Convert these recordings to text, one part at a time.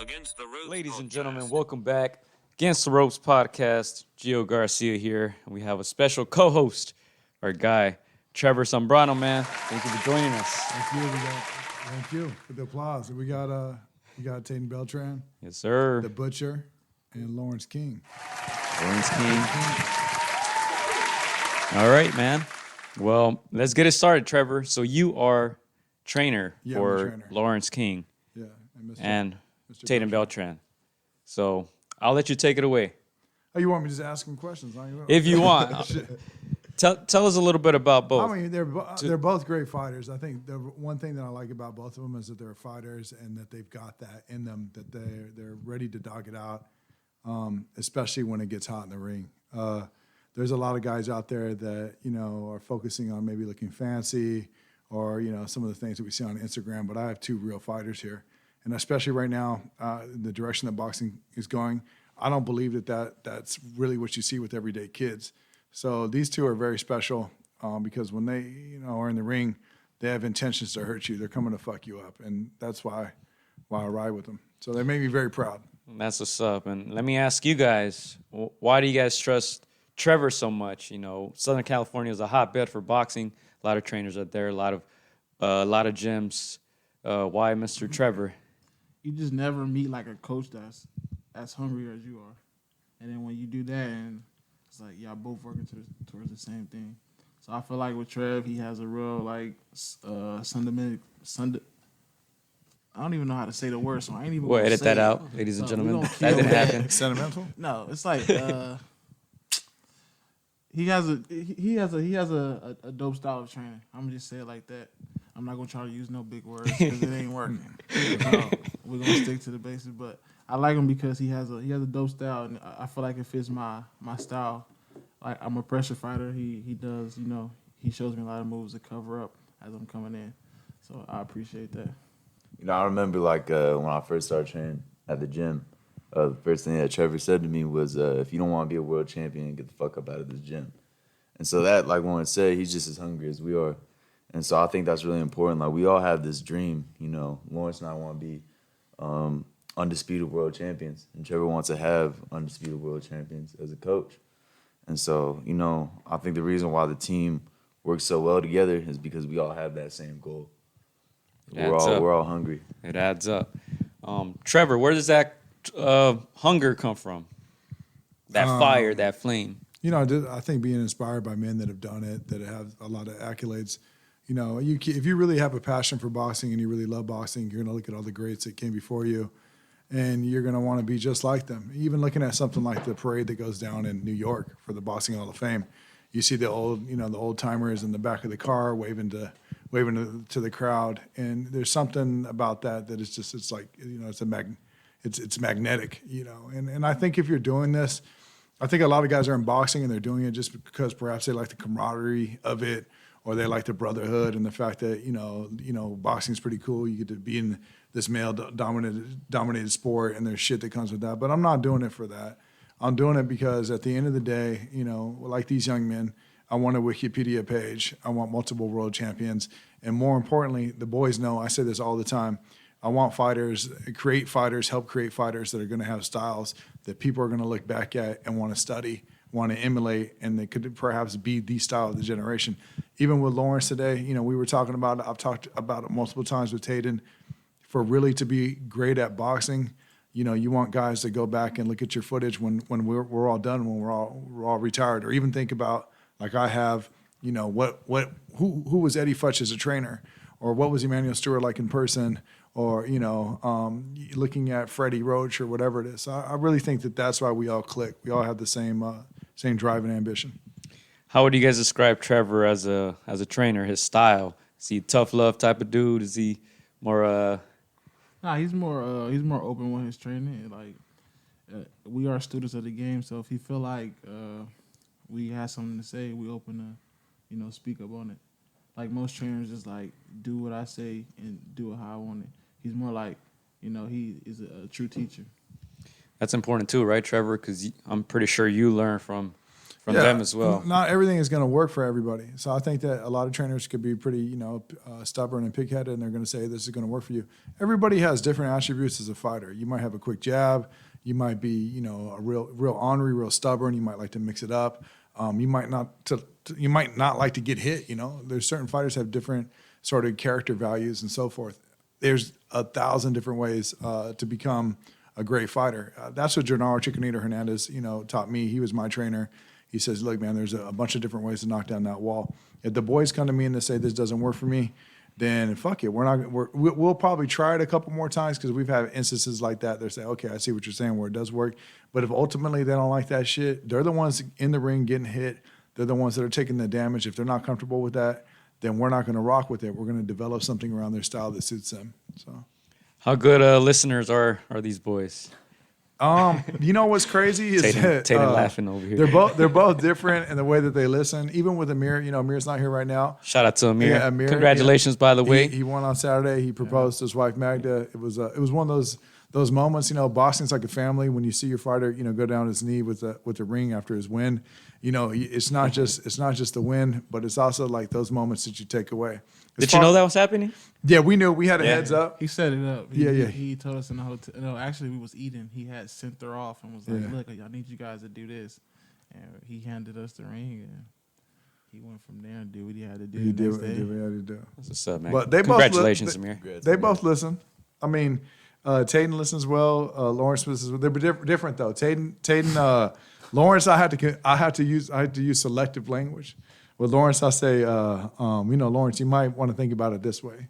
Against the Ropes Ladies and podcast. gentlemen, welcome back. Against the Ropes podcast. Gio Garcia here. And we have a special co-host, our guy, Trevor Sambrano, man. Thank you for joining us. Thank you for the applause. We got Tayden Beltran, Yes, sir. the Butcher, and Lawrence King. Lawrence King. All right, man. Well, let's get it started, Trevor. So you are trainer Yeah, I'm a for trainer. Lawrence King Yeah, and Mr. and Mr. Tayden Beltran. So I'll let you take it away. Oh, you want me to just ask him questions? Huh? If you want. Tell us a little bit about both. I mean, they're both great fighters. I think the one thing that I like about both of them is that they're fighters and that they've got that in them, that they're ready to dog it out, especially when it gets hot in the ring. There's a lot of guys out there that, are focusing on maybe looking fancy or, some of the things that we see on Instagram. But I have two real fighters here. And especially right now, the direction that boxing is going, I don't believe that's really what you see with everyday kids. So these two are very special because when they, are in the ring, they have intentions to hurt you. They're coming to fuck you up. And that's why I ride with them. So they make me very proud. That's what's up. And let me ask you guys, why do you guys trust Trevor so much? Southern California is a hotbed for boxing. A lot of trainers are there, a lot of gyms. Why Mr. Trevor? You just never meet like a coach that's as hungry as you are. And then when you do that, and it's like y'all both working towards the same thing. So I feel like with Trev, he has a real I don't even know how to say the word, so I ain't even. We'll edit that it. out, ladies and gentlemen. That kill didn't that. happen. Sentimental? No, it's like he has a dope style of training. I'm gonna just say it like that. I'm not gonna try to use no big words because it ain't working. We're gonna stick to the basics, but I like him because he has a dope style, and I feel like it fits my style. Like I'm a pressure fighter. He does, he shows me a lot of moves to cover up as I'm coming in. So I appreciate that. I remember when I first started training at the gym, the first thing that Trevor said to me was, if you don't want to be a world champion, get the fuck up out of this gym. And so that, like Warren said, he's just as hungry as we are. And so I think that's really important. Like, we all have this dream, Lawrence and I want to be undisputed world champions. And Trevor wants to have undisputed world champions as a coach. And so, I think the reason why the team works so well together is because we all have that same goal. We're all hungry. It adds up. Trevor, where does that hunger come from? That fire, that flame. I think being inspired by men that have done it, that have a lot of accolades. If you really have a passion for boxing and you really love boxing, you're going to look at all the greats that came before you, and you're going to want to be just like them. Even looking at something like the parade that goes down in New York for the Boxing Hall of Fame, you see the old timers in the back of the car waving to the crowd, and there's something about that is just it's magnetic, and I think if you're doing this, I think a lot of guys are in boxing and they're doing it just because perhaps they like the camaraderie of it, or they like the brotherhood and the fact that boxing's pretty cool. You get to be in this male dominated sport, and there's shit that comes with that. But I'm not doing it for that. I'm doing it because at the end of the day, like these young men, I want a Wikipedia page. I want multiple world champions. And more importantly, the boys know, I say this all the time, I want fighters, help create fighters that are going to have styles that people are going to look back at and want to study, want to emulate, and they could perhaps be the style of the generation. Even with Lawrence today, we were talking about it. I've talked about it multiple times with Tayden. For really to be great at boxing, you want guys to go back and look at your footage when we're all done, when we're all retired, or even think about, like I have, who was Eddie Futch as a trainer, or what was Emmanuel Stewart like in person, or looking at Freddie Roach or whatever it is. I really think that's why we all click. We all have the same drive and ambition. How would you guys describe Trevor as a trainer? His style? Is he a tough love type of dude? Is he more? Nah, he's more open with his training. Like we are students of the game, so if he feel like we have something to say, we open to speak up on it. Like most trainers, just like do what I say and do it how I want it. He's more like, he is a true teacher. That's important too, right, Trevor? Because I'm pretty sure you learn from from them as well. Not everything is going to work for everybody. So I think that a lot of trainers could be pretty, stubborn and pig-headed, and they're going to say this is going to work for you. Everybody has different attributes as a fighter. You might have a quick jab. You might be, a real ornery, real stubborn. You might like to mix it up. You might not like to get hit. There's certain fighters have different sort of character values and so forth. There's 1,000 different ways to become a great fighter. That's what Gennaro Chicanito Hernandez, taught me. He was my trainer. He says, look, man, there's a bunch of different ways to knock down that wall. If the boys come to me and they say this doesn't work for me, then fuck it. We'll probably try it a couple more times because we've had instances like that. They say, okay, I see what you're saying where it does work. But if ultimately they don't like that shit, they're the ones in the ring getting hit. They're the ones that are taking the damage. If they're not comfortable with that, then we're not going to rock with it. We're going to develop something around their style that suits them. So, how good listeners are these boys? What's crazy is Tayden laughing over here. They're both different in the way that they listen. Even with Amir, Amir's not here right now. Shout out to Amir. Yeah, Amir, congratulations, by the way. He won on Saturday. He proposed to his wife Magda. It was one of those moments. Boxing's like a family. When you see your fighter, go down his knee with the ring after his win, it's not just the win, but it's also like those moments that you take away. Did you know that was happening? Yeah, we knew. We had a heads up. He set it up. Yeah. He told us in the hotel. No, actually, we was eating. He had sent her off and was like, look, I need you guys to do this. And he handed us the ring, and he went from there and did what he had to do. He did what he had to do. That's what's up, man. But Congratulations, Amir. They both listen. I mean, Tayden listens well. Lawrence listens well. They're different though. Tayden, Lawrence, I had to use selective language. With Lawrence, I say, Lawrence, you might want to think about it this way.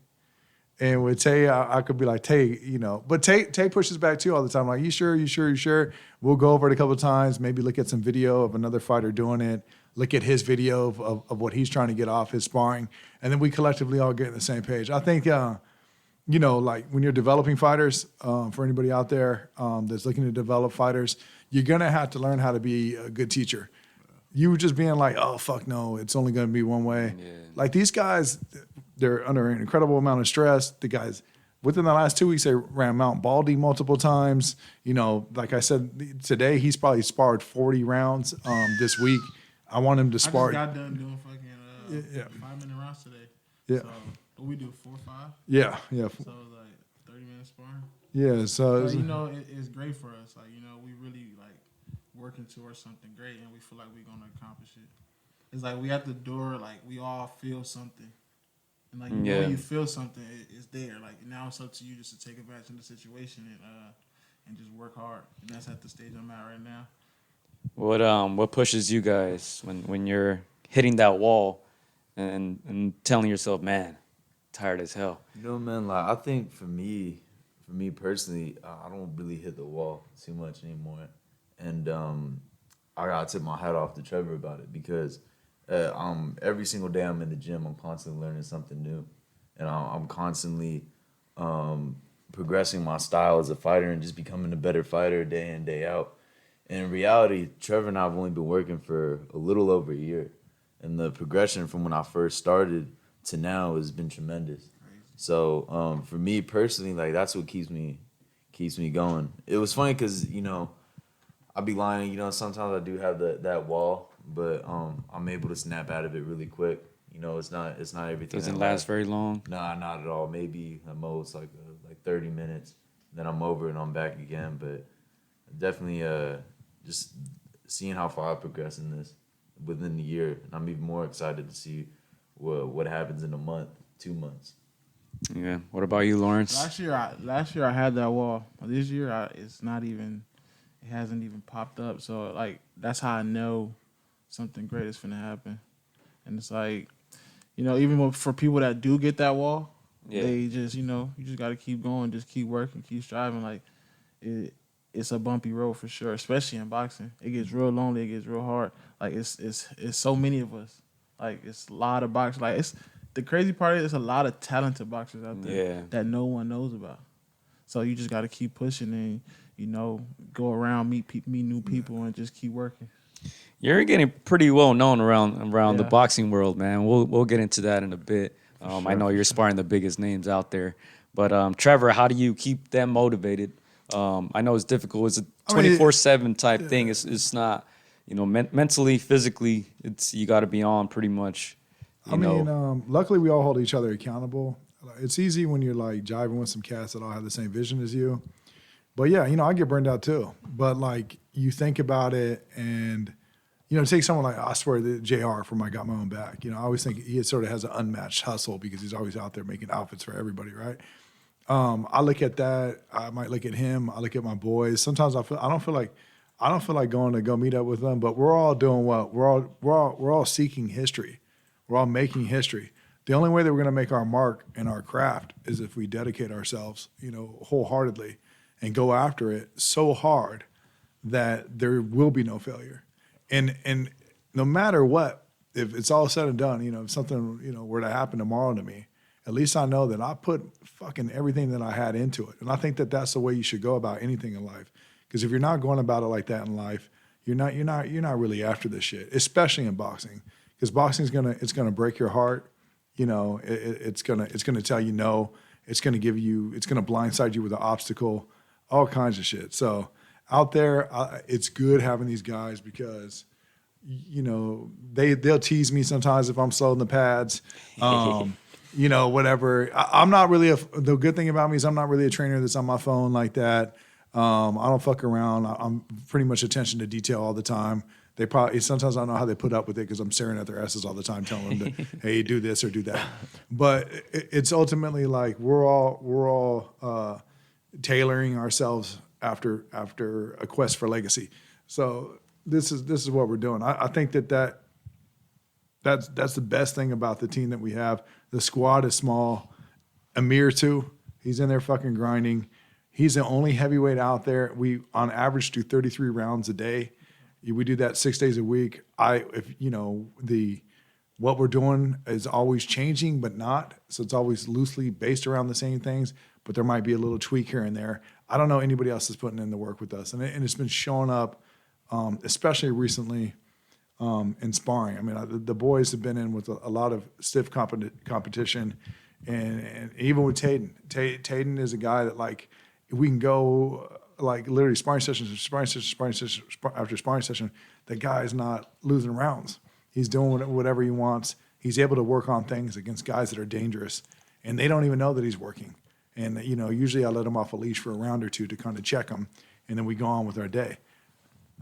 And with Tay, I could be like, Tay, but Tay pushes back too all the time. Like, you sure? We'll go over it a couple of times, maybe look at some video of another fighter doing it, look at his video of what he's trying to get off his sparring, and then we collectively all get on the same page. I think, like when you're developing fighters, for anybody out there that's looking to develop fighters, you're going to have to learn how to be a good teacher. You just being like, oh, fuck no, it's only going to be one way. Yeah. Like these guys, they're under an incredible amount of stress. The guys, within the last 2 weeks, they ran Mount Baldy multiple times. Like I said, today he's probably sparred 40 rounds this week. I want him to spar. I just got done doing fucking 5-minute rounds today. Yeah. So, what we do, 4 or 5? Yeah. So it was like 30 minutes sparring. Yeah, so it's great for us. Like, we really like working towards something great, and we feel like we're gonna accomplish it. It's like we at the door, like we all feel something, and like when you feel something, it's there. Like now it's up to you just to take advantage of the situation and just work hard. And that's at the stage I'm at right now. What pushes you guys when you're hitting that wall and telling yourself, man, tired as hell? Man, like I think for me personally, I don't really hit the wall too much anymore. And I gotta tip my hat off to Trevor about it because every single day I'm in the gym, I'm constantly learning something new, and I'm constantly progressing my style as a fighter and just becoming a better fighter day in, day out. And in reality, Trevor and I have only been working for a little over a year, and the progression from when I first started to now has been tremendous. Crazy. So for me personally, like that's what keeps me going. It was funny because I'd be lying, sometimes I do have that wall, but I'm able to snap out of it really quick. It's not everything. Doesn't last very long. Nah, not at all. Maybe at most like 30 minutes. Then I'm over and I'm back again. But definitely just seeing how far I progress in this within the year, and I'm even more excited to see what happens in a month, 2 months. Yeah. What about you, Lawrence? Last year I had that wall. This year it's not even. It hasn't even popped up. So, like, that's how I know something great is finna happen. And it's like, even for people that do get that wall, they just, you just got to keep going, just keep working, keep striving. Like, it's a bumpy road for sure, especially in boxing. It gets real lonely. It gets real hard. Like, it's so many of us. Like, it's a lot of boxers. Like, the crazy part is there's a lot of talented boxers out there that no one knows about. So you just got to keep pushing and, go around, meet new people, and just keep working. You're getting pretty well known around the boxing world, man. We'll get into that in a bit. I know you're sparring the biggest names out there. But, Trevor, how do you keep them motivated? I know it's difficult. It's a 24/7 type thing. It's not, you know, mentally, physically, you got to be on pretty much. I mean, luckily we all hold each other accountable. It's easy when you're like jiving with some cats that all have the same vision as you. But yeah, you know, I get burned out too. But like you think about it and, you know, take someone like, I swear, the JR from I Got My Own Back. You know, I always think he sort of has an unmatched hustle because he's always out there making outfits for everybody, right? I look at that. I might look at him. I look at my boys. Sometimes I don't feel like going to go meet up with them. But we're all doing what? We're all seeking history. We're all making history. The only way that we're going to make our mark in our craft is if we dedicate ourselves, you know, wholeheartedly and go after it so hard that there will be no failure. And no matter what, if it's all said and done, you know, if something, you know, were to happen tomorrow to me, at least I know that I put fucking everything that I had into it. And I think that that's the way you should go about anything in life. Because if you're not going about it like that in life, you're not really after this shit, especially in boxing. Because boxing is gonna break your heart. You know, it's gonna tell you no. It's gonna blindside you with an obstacle, all kinds of shit. So out there, it's good having these guys because, you know, they'll tease me sometimes if I'm slow in the pads. You know, whatever. I'm not really the good thing about me is I'm not really a trainer that's on my phone like that. I don't fuck around. I'm pretty much attention to detail all the time. They probably sometimes I don't know how they put up with it because I'm staring at their asses all the time, telling them to, hey, do this or do that. But it's ultimately like we're all tailoring ourselves after a quest for legacy. So this is what we're doing. I think that's the best thing about the team that we have. The squad is small. Amir too. He's in there fucking grinding. He's the only heavyweight out there. We on average do 33 rounds a day. We do that 6 days a week. What we're doing is always changing, but not. So it's always loosely based around the same things, but there might be a little tweak here and there. I don't know anybody else that's putting in the work with us. And it's been showing up, especially recently in sparring. I mean, the boys have been in with a lot of stiff competition. And even with Tayden. Tayden is a guy that, like, we can go like literally sparring session after sparring session, the guy is not losing rounds. He's doing whatever he wants. He's able to work on things against guys that are dangerous, and they don't even know that he's working. And, you know, usually I let him off a leash for a round or two to kind of check him, and then we go on with our day.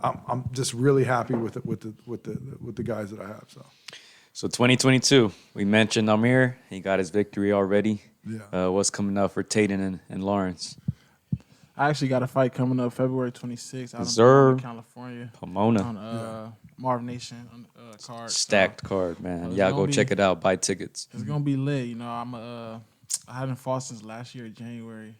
I'm just really happy with the guys that I have. So 2022, we mentioned Amir. He got his victory already. Yeah. What's coming up for Tayden and Lawrence? I actually got a fight coming up February 26th out Cesar, in California. Pomona. On Marv Nation card. Stacked card, man. it's Yeah, gonna go be- check it out. Buy tickets. It's gonna be lit. You know, I haven't fought since last year, January.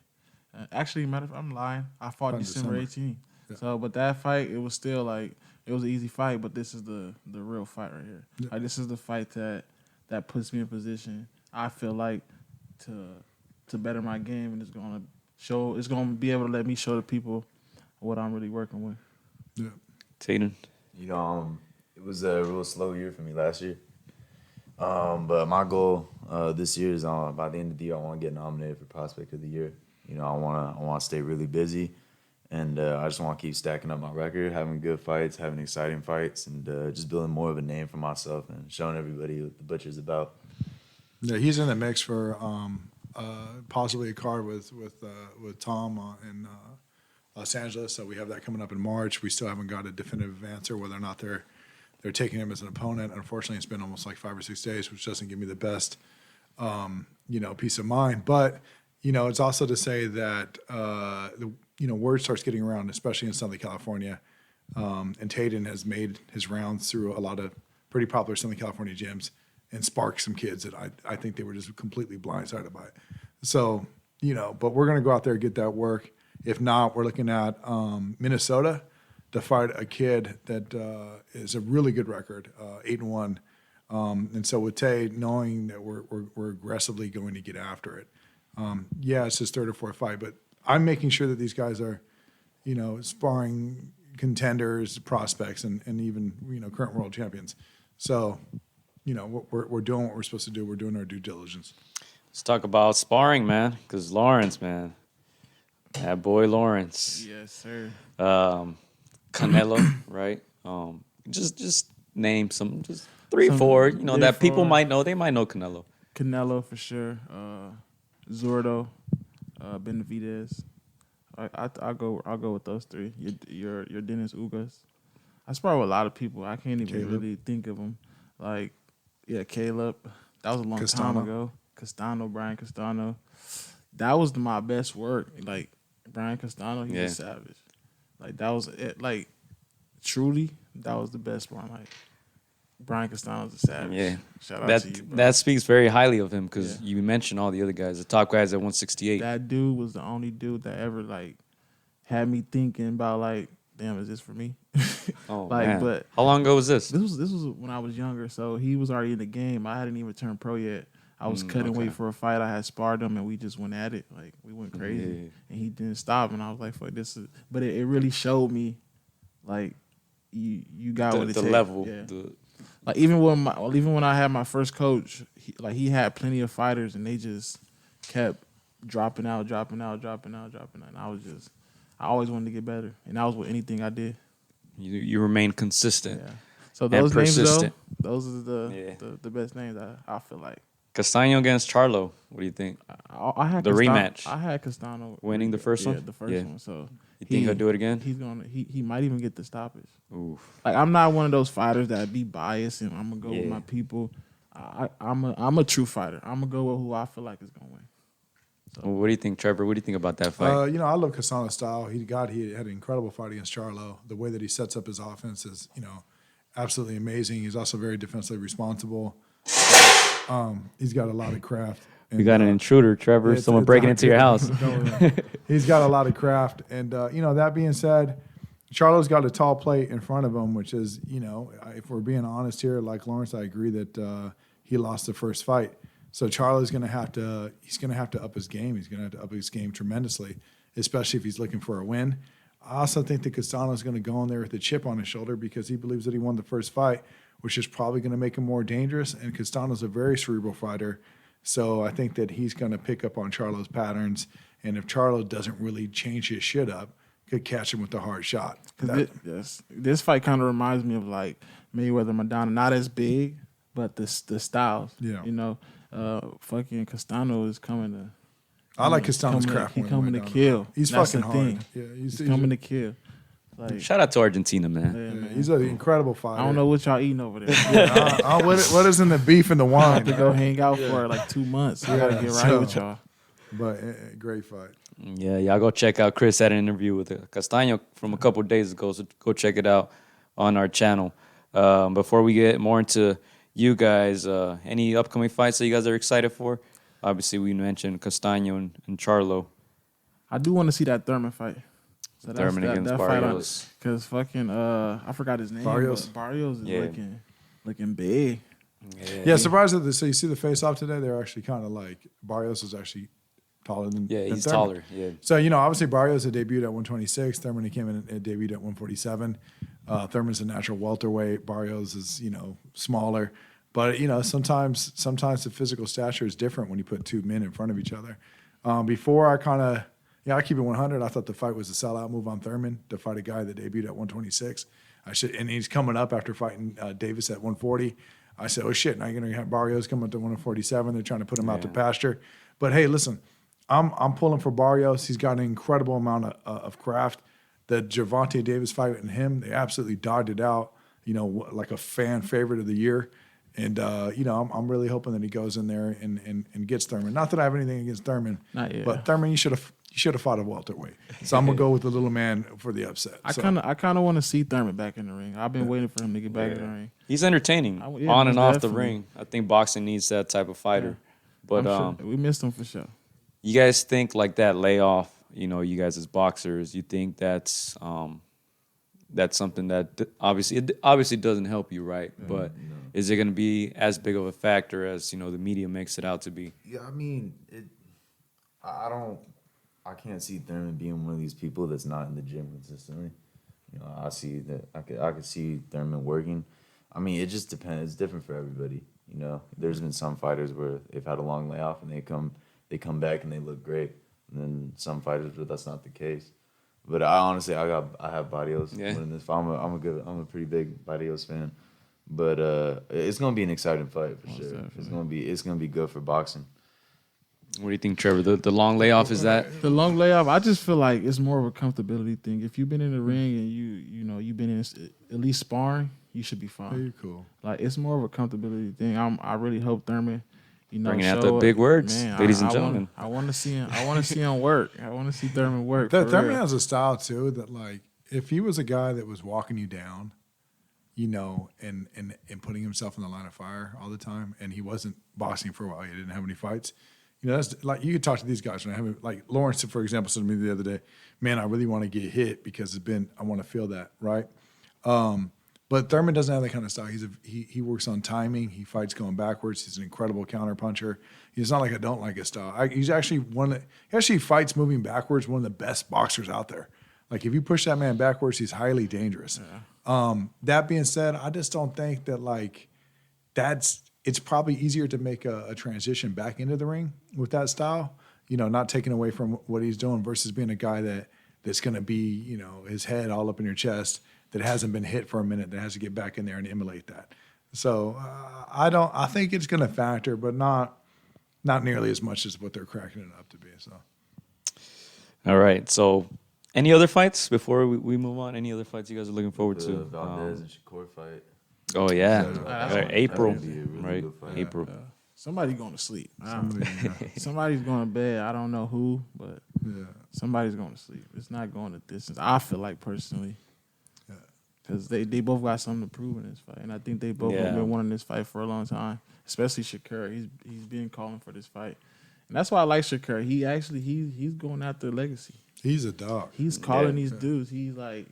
Actually, matter of fact, I'm lying. I fought December 18th. Yeah. So, but that fight, it was still like it was an easy fight. But this is the real fight right here. Yeah. Like, this is the fight that puts me in position. I feel like to better my game, and it's gonna be able to let me show the people what I'm really working with. Yeah. Tayden. You know, it was a real slow year for me last year. But my goal this year is by the end of the year, I want to get nominated for Prospect of the Year. You know, I want to stay really busy, and I just want to keep stacking up my record, having good fights, having exciting fights, and just building more of a name for myself and showing everybody what the Butcher's about. Yeah, he's in the mix for possibly a card with Tom in Los Angeles. So we have that coming up in March. We still haven't got a definitive answer whether or not they're taking him as an opponent. Unfortunately, it's been almost like 5 or 6 days, which doesn't give me the best peace of mind. But it's also to say that word starts getting around, especially in Southern California. And Tayden has made his rounds through a lot of pretty popular Southern California gyms and sparked some kids that I think they were just completely blindsided by it. So, but we're going to go out there and get that work. If not, we're looking at Minnesota to fight a kid that is a really good record, 8-1. And so with Tay, knowing that we're aggressively going to get after it. It's his third or fourth fight, but I'm making sure that these guys are, sparring contenders, prospects, and even, current world champions. So, we're doing what we're supposed to do. We're doing our due diligence. Let's talk about sparring, man, because Lawrence, man. That boy Lawrence. Yes, sir. Canelo, right? Just name some, just 3, Some 4. You know 3, that people 4. might know. They might know Canelo. Canelo for sure. Zurdo, Benavidez. I'll go with those 3. Your Dennis Ugas. I spar with a lot of people. I can't even really think of them. Like, yeah, Caleb. That was a long time ago. Brian Castano. That was my best work. Like, Brian Castano, he's a savage. Like, that was it. Like, truly, that was the best one. Like, Brian Castano's a savage. Yeah. Shout out to you, bro. That speaks very highly of him because you mentioned all the other guys, the top guys at 168. That dude was the only dude that ever, like, had me thinking about, like, damn, is this for me? Oh, like, man. But how long ago was this? This was when I was younger, so he was already in the game. I hadn't even turned pro yet. I was cutting weight for a fight. I had sparred him, and we just went at it. Like, we went crazy, and he didn't stop. And I was like, "Fuck, this is." But it really showed me, like, you got what it takes. The level. Yeah. Like, even when I had my first coach, he had plenty of fighters, and they just kept dropping out. And I always wanted to get better, and that was with anything I did. You remain consistent. Yeah. So those names, persistent. though, those are the best names I feel like. Castano against Charlo. What do you think? I had The rematch. I had Castano winning the first one. Yeah, the first one. So you think he'll do it again? He's gonna. He might even get the stoppage. Oof. Like, I'm not one of those fighters that be biased and I'm gonna go with my people. I'm a true fighter. I'm gonna go with who I feel like is gonna win. So. Well, what do you think, Trevor? What do you think about that fight? I love Castano's style. He had an incredible fight against Charlo. The way that he sets up his offense is, absolutely amazing. He's also very defensively responsible. He's got a lot of craft. We got an intruder, Trevor. Someone breaking into your house. He's got a lot of craft. And, that being said, Charlo's got a tall plate in front of him, which is, if we're being honest here, like Lawrence, I agree that he lost the first fight. So Charlo's going to have to up his game. He's going to have to up his game tremendously, especially if he's looking for a win. I also think that Castano's going to go in there with a chip on his shoulder because he believes that he won the first fight, which is probably going to make him more dangerous. And Castano's a very cerebral fighter. So I think that he's going to pick up on Charlo's patterns. And if Charlo doesn't really change his shit up, could catch him with a hard shot. This fight kind of reminds me of, like, Mayweather Madonna. Not as big, but the styles. Yeah. Fucking Castano is coming to. I like Castano's craft. He's coming to kill. He's That's fucking the hard. thing. Yeah, he's coming to kill. Like, Shout out to Argentina, man. man. He's an incredible fighter. I don't know what y'all eating over there. What is in the beef and the I wine? have to go hang out for like 2 months. I gotta get right with y'all. But great fight. Yeah, y'all go check out. Chris had an interview with Castano from a couple of days ago, so go check it out on our channel. Before we get more into you guys, any upcoming fights that you guys are excited for? Obviously, we mentioned Castano and Charlo. I do want to see that Thurman fight. So Thurman against Barrios. Because fucking, I forgot his name. Barrios. Barrios is looking big. Yeah, surprised that so you see the face-off today, they're actually kind of like, Barrios is actually taller than he's Thurman. taller. Yeah. So, obviously Barrios had debuted at 126. Thurman he came in and debuted at 147. Thurman's a natural welterweight. Barrios is, smaller. But, sometimes the physical stature is different when you put two men in front of each other. Before I keep it 100. I thought the fight was a sellout move on Thurman to fight a guy that debuted at 126. And he's coming up after fighting Davis at 140. I said, oh, shit, now you're going to have Barrios come up to 147. They're trying to put him out to pasture. But, hey, listen, I'm pulling for Barrios. He's got an incredible amount of craft. The Gervonta Davis fight and him, they absolutely dogged it out, like a fan favorite of the year. And, I'm really hoping that he goes in there and gets Thurman. Not that I have anything against Thurman, but Thurman, you should have fought a welterweight. So I'm going to go with the little man for the upset. I kind of want to see Thurman back in the ring. I've been waiting for him to get back in the ring. He's entertaining on and off the ring. I think boxing needs that type of fighder. But sure. We missed him for sure. You guys think like that layoff, you guys as boxers, you think that's something that obviously doesn't help you, right? But is it going to be as big of a factor as, the media makes it out to be? Yeah, I mean, I can't see Thurman being one of these people that's not in the gym consistently. I see that I could see Thurman working. I mean, it just depends. It's different for everybody. There's been some fighters where they've had a long layoff and they come back and they look great. And then some fighters where that's not the case. But I have Barrios Yeah. winning this fight. I'm a pretty big Barrios fan. But it's gonna be an exciting fight for sure. Definitely. It's gonna be good for boxing. What do you think, Trevor? The long layoff, is that? The long layoff, I just feel like it's more of a comfortability thing. If you've been in the ring and you've been in at least sparring, you should be fine. Very cool. Like it's more of a comfortability thing. I really hope Thurman, Bringing out show the big words, Man, ladies and gentlemen. I want to see him. I want to see him work. I want to see Thurman work. for Thurman real. has a style too that, like, if he was a guy that was walking you down, and putting himself in the line of fire all the time, and he wasn't boxing for a while, he didn't have any fights. That's like, you could talk to these guys when I haven't, like Lawrence, for example, said to me the other day, man, I really want to get hit because I want to feel that, right? But Thurman doesn't have that kind of style. He works on timing. He fights going backwards. He's an incredible counter puncher. He's not like I don't like his style. He's actually he actually fights moving backwards, one of the best boxers out there. Like, if you push that man backwards, he's highly dangerous. Yeah. That being said, I just don't think that, like, it's probably easier to make a transition back into the ring with that style, not taking away from what he's doing versus being a guy that's going to be, his head all up in your chest, that hasn't been hit for a minute, that has to get back in there and emulate that. So I think it's going to factor, but not nearly as much as what they're cracking it up to be. So. All right. So, any other fights before we move on? Any other fights you guys are looking forward The to? Valdez and Shakur fight. Oh yeah, That's April, gonna be a really right? good fight. April. Somebody's going to sleep. Somebody's going to bed. I don't know who, but somebody's going to sleep. It's not going the distance. I feel like, personally. Because they both got something to prove in this fight. And I think they both have been wanting this fight for a long time, especially Shakur. He's been calling for this fight. And that's why I like Shakur. He's going after legacy. He's a dog. He's calling these dudes. He's like,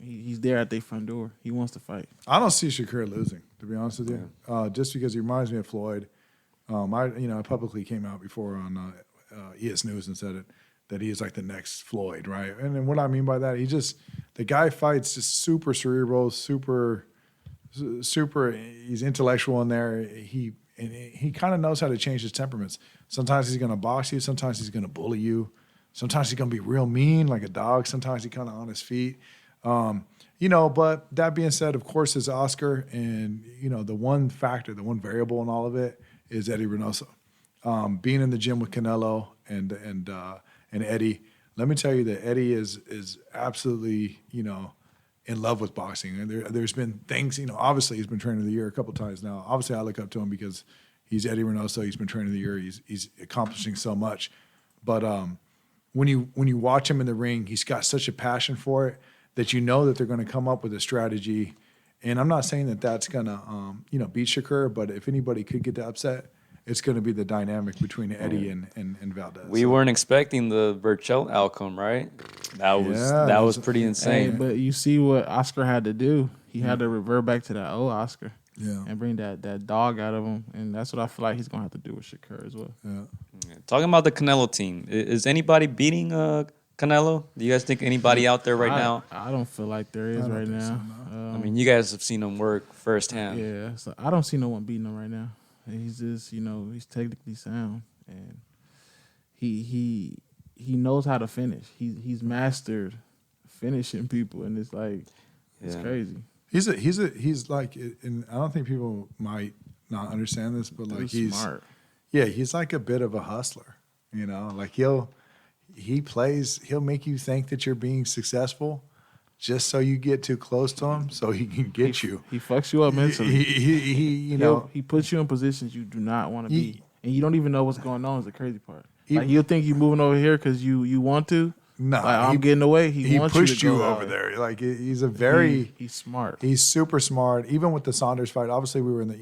he's there at their front door. He wants to fight. I don't see Shakur losing, to be honest with you, just because he reminds me of Floyd. I publicly came out before on ES News and said that he is like the next Floyd, right? And then what I mean by that, the guy fights just super cerebral, super, he's intellectual in there. He kind of knows how to change his temperaments. Sometimes he's going to box you. Sometimes he's going to bully you. Sometimes he's going to be real mean, like a dog. Sometimes he's kind of on his feet. But that being said, of course, is Oscar. And, the one factor, the one variable in all of it is Eddie Reynoso. Being in the gym with Canelo and Eddie, let me tell you that Eddie is absolutely, in love with boxing. And there's been things, obviously he's been trainer of the year a couple times now. Obviously I look up to him because he's Eddie Reynoso. He's been trainer of the year. He's accomplishing so much. But when you watch him in the ring, he's got such a passion for it that that they're going to come up with a strategy. And I'm not saying that that's going to, beat Shakur, but if anybody could get the upset, it's going to be the dynamic between Eddie and Valdez. We weren't expecting the Burchell outcome, right? That was pretty insane. Hey, but you see what Oscar had to do. He had to revert back to that old Oscar and bring that dog out of him. And that's what I feel like he's going to have to do with Shakur as well. Yeah. Talking about the Canelo team, is anybody beating Canelo? Do you guys think anybody out there right now? I don't feel like there is right now. I mean, you guys have seen him work firsthand. Yeah, so I don't see no one beating him right now. He's just, he's technically sound, and he knows how to finish. He's mastered finishing people, and it's like it's crazy. He's like, and I don't think people might not understand this, but like he's smart. Yeah, he's like a bit of a hustler. Like he'll make you think that you're being successful, just so you get too close to him, so he can get you. He fucks you up mentally. He puts you in positions you do not want to be, and you don't even know what's going on. Is the crazy part. He'll think you're moving over here because you want to. No, like, I'm getting away. He wants pushed you to go over there. Like he's a very he's smart. He's super smart. Even with the Saunders fight, obviously we were in the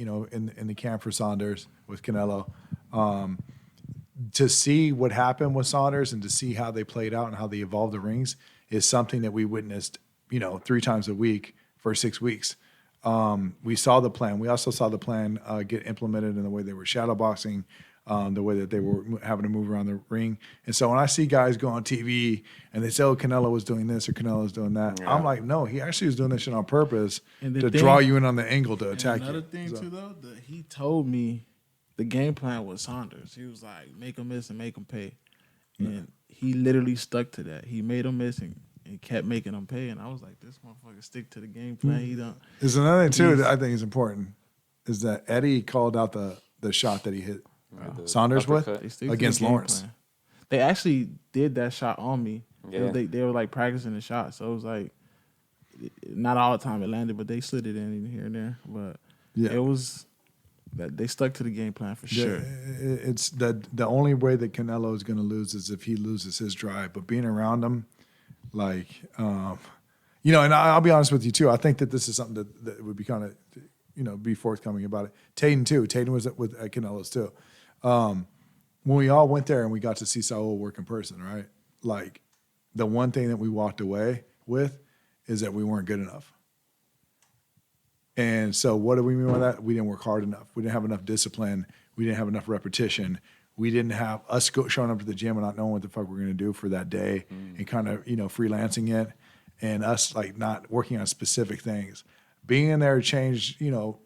in the camp for Saunders with Canelo. To see what happened with Saunders and to see how they played out and how they evolved the rings is something that we witnessed, 3 times a week for 6 weeks. We saw the plan. We also saw the plan get implemented in the way they were shadowboxing, the way that they were having to move around the ring. And so when I see guys go on TV and they say, oh, Canelo was doing this or Canelo was doing that, I'm like, no, he actually was doing this shit on purpose to draw you in on the angle to attack you. Another thing, too, though, that he told me the game plan was Saunders. He was like, make him miss and make him pay. And he literally stuck to that. He made him miss and kept making him pay, and I was like, this motherfucker stick to the game plan. He don't. There's another thing too that I think is important is that Eddie called out the shot that he hit Saunders uppercut. They stick to against the game Lawrence. plan. They actually did that shot on me. Yeah. They were like practicing the shot, so it was like not all the time it landed, but they slid it in here and there. But Yeah. it was that they stuck to the game plan for sure. It's the only way that Canelo is going to lose is if he loses his drive. But being around him, like, you know, and I'll be honest with you too. I think that this is something that would be kind of, you know, be forthcoming about it. Tayden too. Tayden was at Canelo's too. When we all went there and we got to see Saul work in person, right? Like, the one thing that we walked away with is that we weren't good enough. And so what do we mean by that? We didn't work hard enough. We didn't have enough discipline. We didn't have enough repetition. We didn't have us showing up to the gym and not knowing what the fuck we're going to do for that day and kind of, you know, freelancing it and us like not working on specific things. Being in there changed, you know,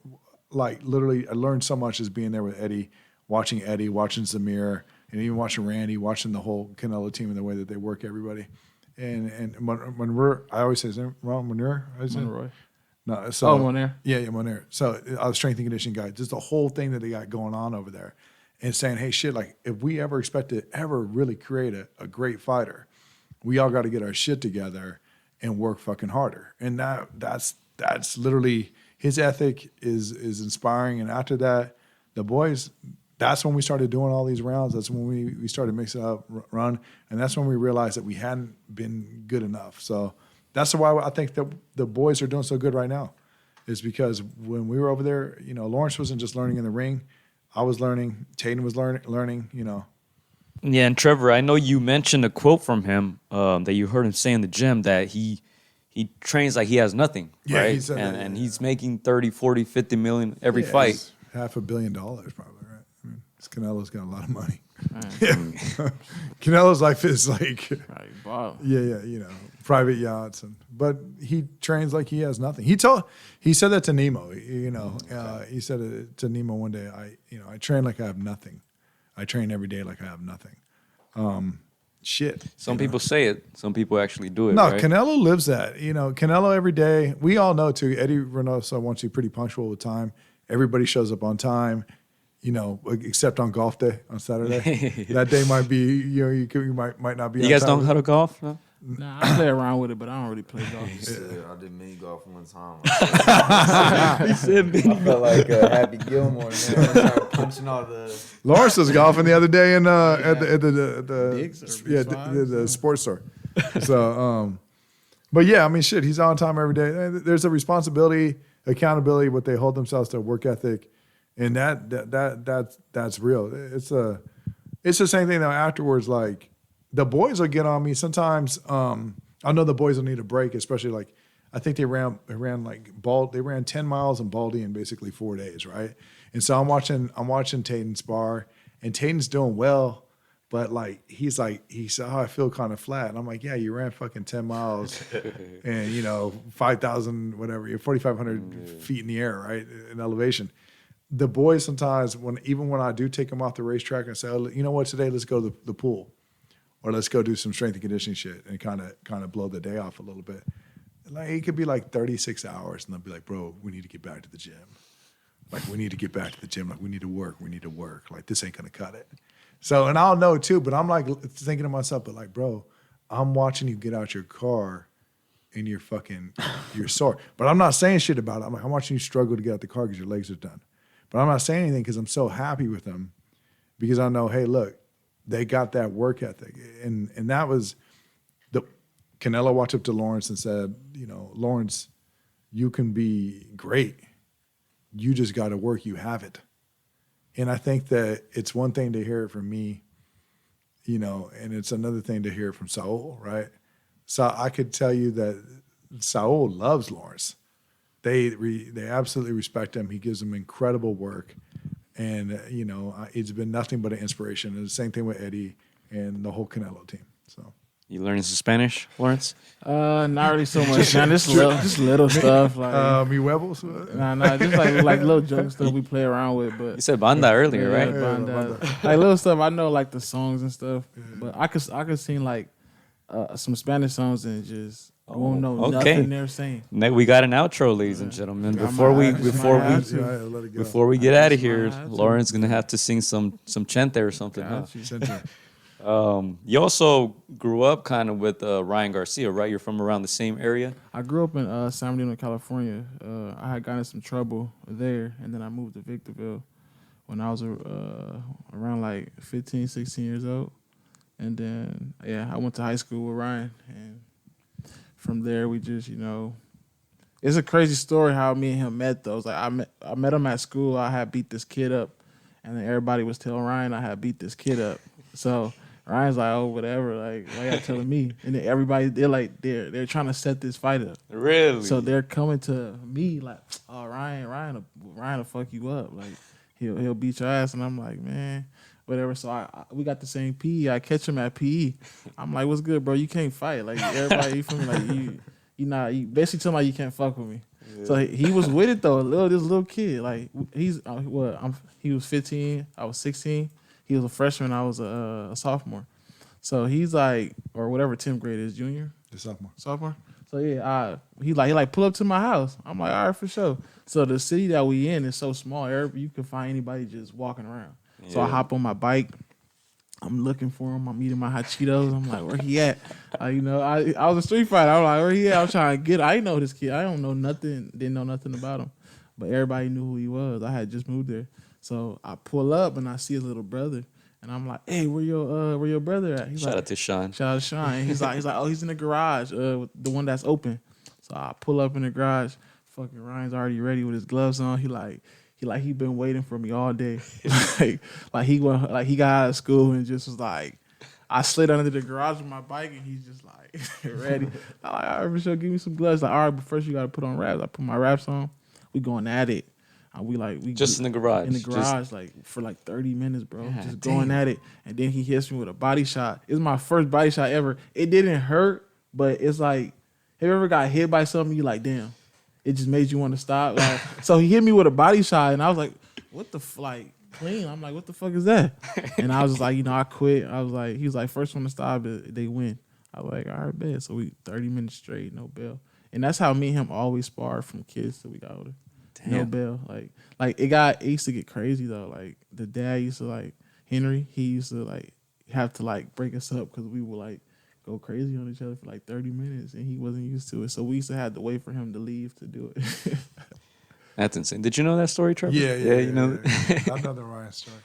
like literally I learned so much as being there with Eddie, watching Zamir, and even watching Randy, watching the whole Canelo team and the way that they work everybody. And I always say, is it Ron Monroy? Monroy. No, so Monroy. Yeah, Monroy. So I was strength and conditioning guy. Just the whole thing that they got going on over there, and saying, hey, shit, like if we ever expect to ever really create a great fighter, we all got to get our shit together and work fucking harder. And that's literally his ethic is inspiring. And after that, the boys. That's when we started doing all these rounds. That's when we started mixing up run, and that's when we realized that we hadn't been good enough. So that's why I think that the boys are doing so good right now, is because when we were over there, you know, Lawrence wasn't just learning in the ring. I was learning. Tayden was learning. You know. Yeah, and Trevor, I know you mentioned a quote from him that you heard him say in the gym that he trains like he has nothing, Yeah, right? he said that, and he's making 30, 40, 50 million every Yeah, fight. it's $500 million probably, right? I mean, Canelo's got a lot of money. Canelo's life is like, Right, wow. yeah, you know, private yachts, but he trains like he has nothing. He said that to Nemo. You know, he said it to Nemo one day. I train like I have nothing. I train every day like I have nothing. Shit. Some people say it. Some people actually do it. No, right? Canelo lives that. You know, Canelo every day. We all know too. Eddie Reynoso wants you pretty punctual with time. Everybody shows up on time. You know, except on golf day on Saturday. That day might be, you know, you might not be. You on guys time. know how to golf? No? Nah, I play around with it, but I don't really play golf. I did mini golf one time. I felt like Happy Gilmore, man. I started punching all the. Lawrence was golfing the other day in at the Dick's or yeah Big Five, the sports store. So, but yeah, I mean, shit, he's on time every day. There's a responsibility, accountability, what they hold themselves to, work ethic, and that's real. It's the same thing though. Afterwards, like the boys will get on me sometimes. I know the boys will need a break, especially like I think they ran 10 miles in Baldy in basically 4 days, right? And so I'm watching Tayden spar, and Tayden's doing well, but like he said, oh, I feel kind of flat, and I'm like, yeah, you ran fucking 10 miles, and you know 5,000 whatever, you're 4,500 feet in the air, right, in elevation. The boys sometimes even when I do take them off the racetrack and say, oh, you know what, today let's go to the pool, or let's go do some strength and conditioning shit, and kind of blow the day off a little bit. Like it could be like 36 hours, and they'll be like, bro, we need to get back to the gym. Like we need to get back to the gym. Like we need to work. Like this ain't gonna cut it. So, and I'll know too, but I'm like thinking to myself, but like, bro, I'm watching you get out your car and you're sore. But I'm not saying shit about it. I'm watching you struggle to get out the car because your legs are done. But I'm not saying anything because I'm so happy with them because I know, hey, look, they got that work ethic. And that was Canelo walked up to Lawrence and said, you know, Lawrence, you can be great. You just got to work. You have it. And I think that it's one thing to hear it from me, you know, and it's another thing to hear it from Saul, right? So I could tell you that Saul loves Lawrence. They absolutely respect him. He gives them incredible work. And, you know, it's been nothing but an inspiration. And the same thing with Eddie and the whole Canelo team. So. You learning some Spanish, Lawrence? Not really so much, man. Just little stuff like mi huevos? nah, just like little joke stuff we play around with. But You said banda earlier, yeah, right? banda. Like little stuff. I know like the songs and stuff, but I could sing like some Spanish songs and just won't know okay. nothing they're saying. We got an outro, ladies and gentlemen. I Before we might have to. let it go. before we get out of here, might have to. Lauren's gonna have to sing some chente or something. Huh? Got you. Center. You also grew up kind of with Ryan Garcia, right? You're from around the same area. I grew up in San Bernardino, California. I had gotten in some trouble there, and then I moved to Victorville when I was around like 15, 16 years old. And then, I went to high school with Ryan. And from there, we just, it's a crazy story how me and him met, though. It's like I met him at school. I had beat this kid up. And then everybody was telling Ryan I had beat this kid up. So Ryan's like, oh, whatever. Like, why y'all telling me? And then everybody, they're trying to set this fight up. Really? So they're coming to me like, oh, Ryan will fuck you up. Like, he'll beat your ass. And I'm like, man, whatever. So we got the same PE. I catch him at PE. I'm like, what's good, bro? You can't fight. Like, everybody, you feel me? Like, you basically tell me you can't fuck with me. Yeah. So he was with it though. This little kid, like he was 15. I was 16. He was a freshman. I was a sophomore. So he's like, or whatever 10th grade is, junior. The sophomore. Sophomore. So he pull up to my house. I'm like, all right, for sure. So the city that we in is so small. You can find anybody just walking around. Yeah. So I hop on my bike. I'm looking for him. I'm eating my hot Cheetos. I'm like, where he at? I was a street fighter. I was like, where he at? I was trying to get him. I didn't know this kid. I don't know nothing. Didn't know nothing about him. But everybody knew who he was. I had just moved there. So I pull up and I see his little brother. And I'm like, hey, where your brother at? He's Shout like, out to Sean. Shout out to Sean. He's like, oh, he's in the garage, the one that's open. So I pull up in the garage. Fucking Ryan's already ready with his gloves on. He been waiting for me all day. he got out of school and just was like, I slid under the garage with my bike and he's just like ready. I'm like, all right, for sure, give me some gloves. Like, all right, but first you gotta put on wraps. I put my wraps on. We going at it. We just in the garage. In the garage, for 30 minutes, bro. God, just going at it. And then he hits me with a body shot. It was my first body shot ever. It didn't hurt, but it's like, have you ever got hit by something? You like, damn. It just made you want to stop. Like, so he hit me with a body shot, and I was like, what the clean. I'm like, what the fuck is that? And I was just like, I quit. I was like, he was like, first one to stop, they win. I was like, all right, bet. So we 30 minutes straight, no bell. And that's how me and him always sparred from kids till we got older. Damn. No bell. It used to get crazy though. Like the dad used to Henry, he used to have to break us up because we would go crazy on each other for 30 minutes and he wasn't used to it. So we used to have to wait for him to leave to do it. That's insane. Did you know that story, Trevor? Yeah. You know. I know the Ryan story.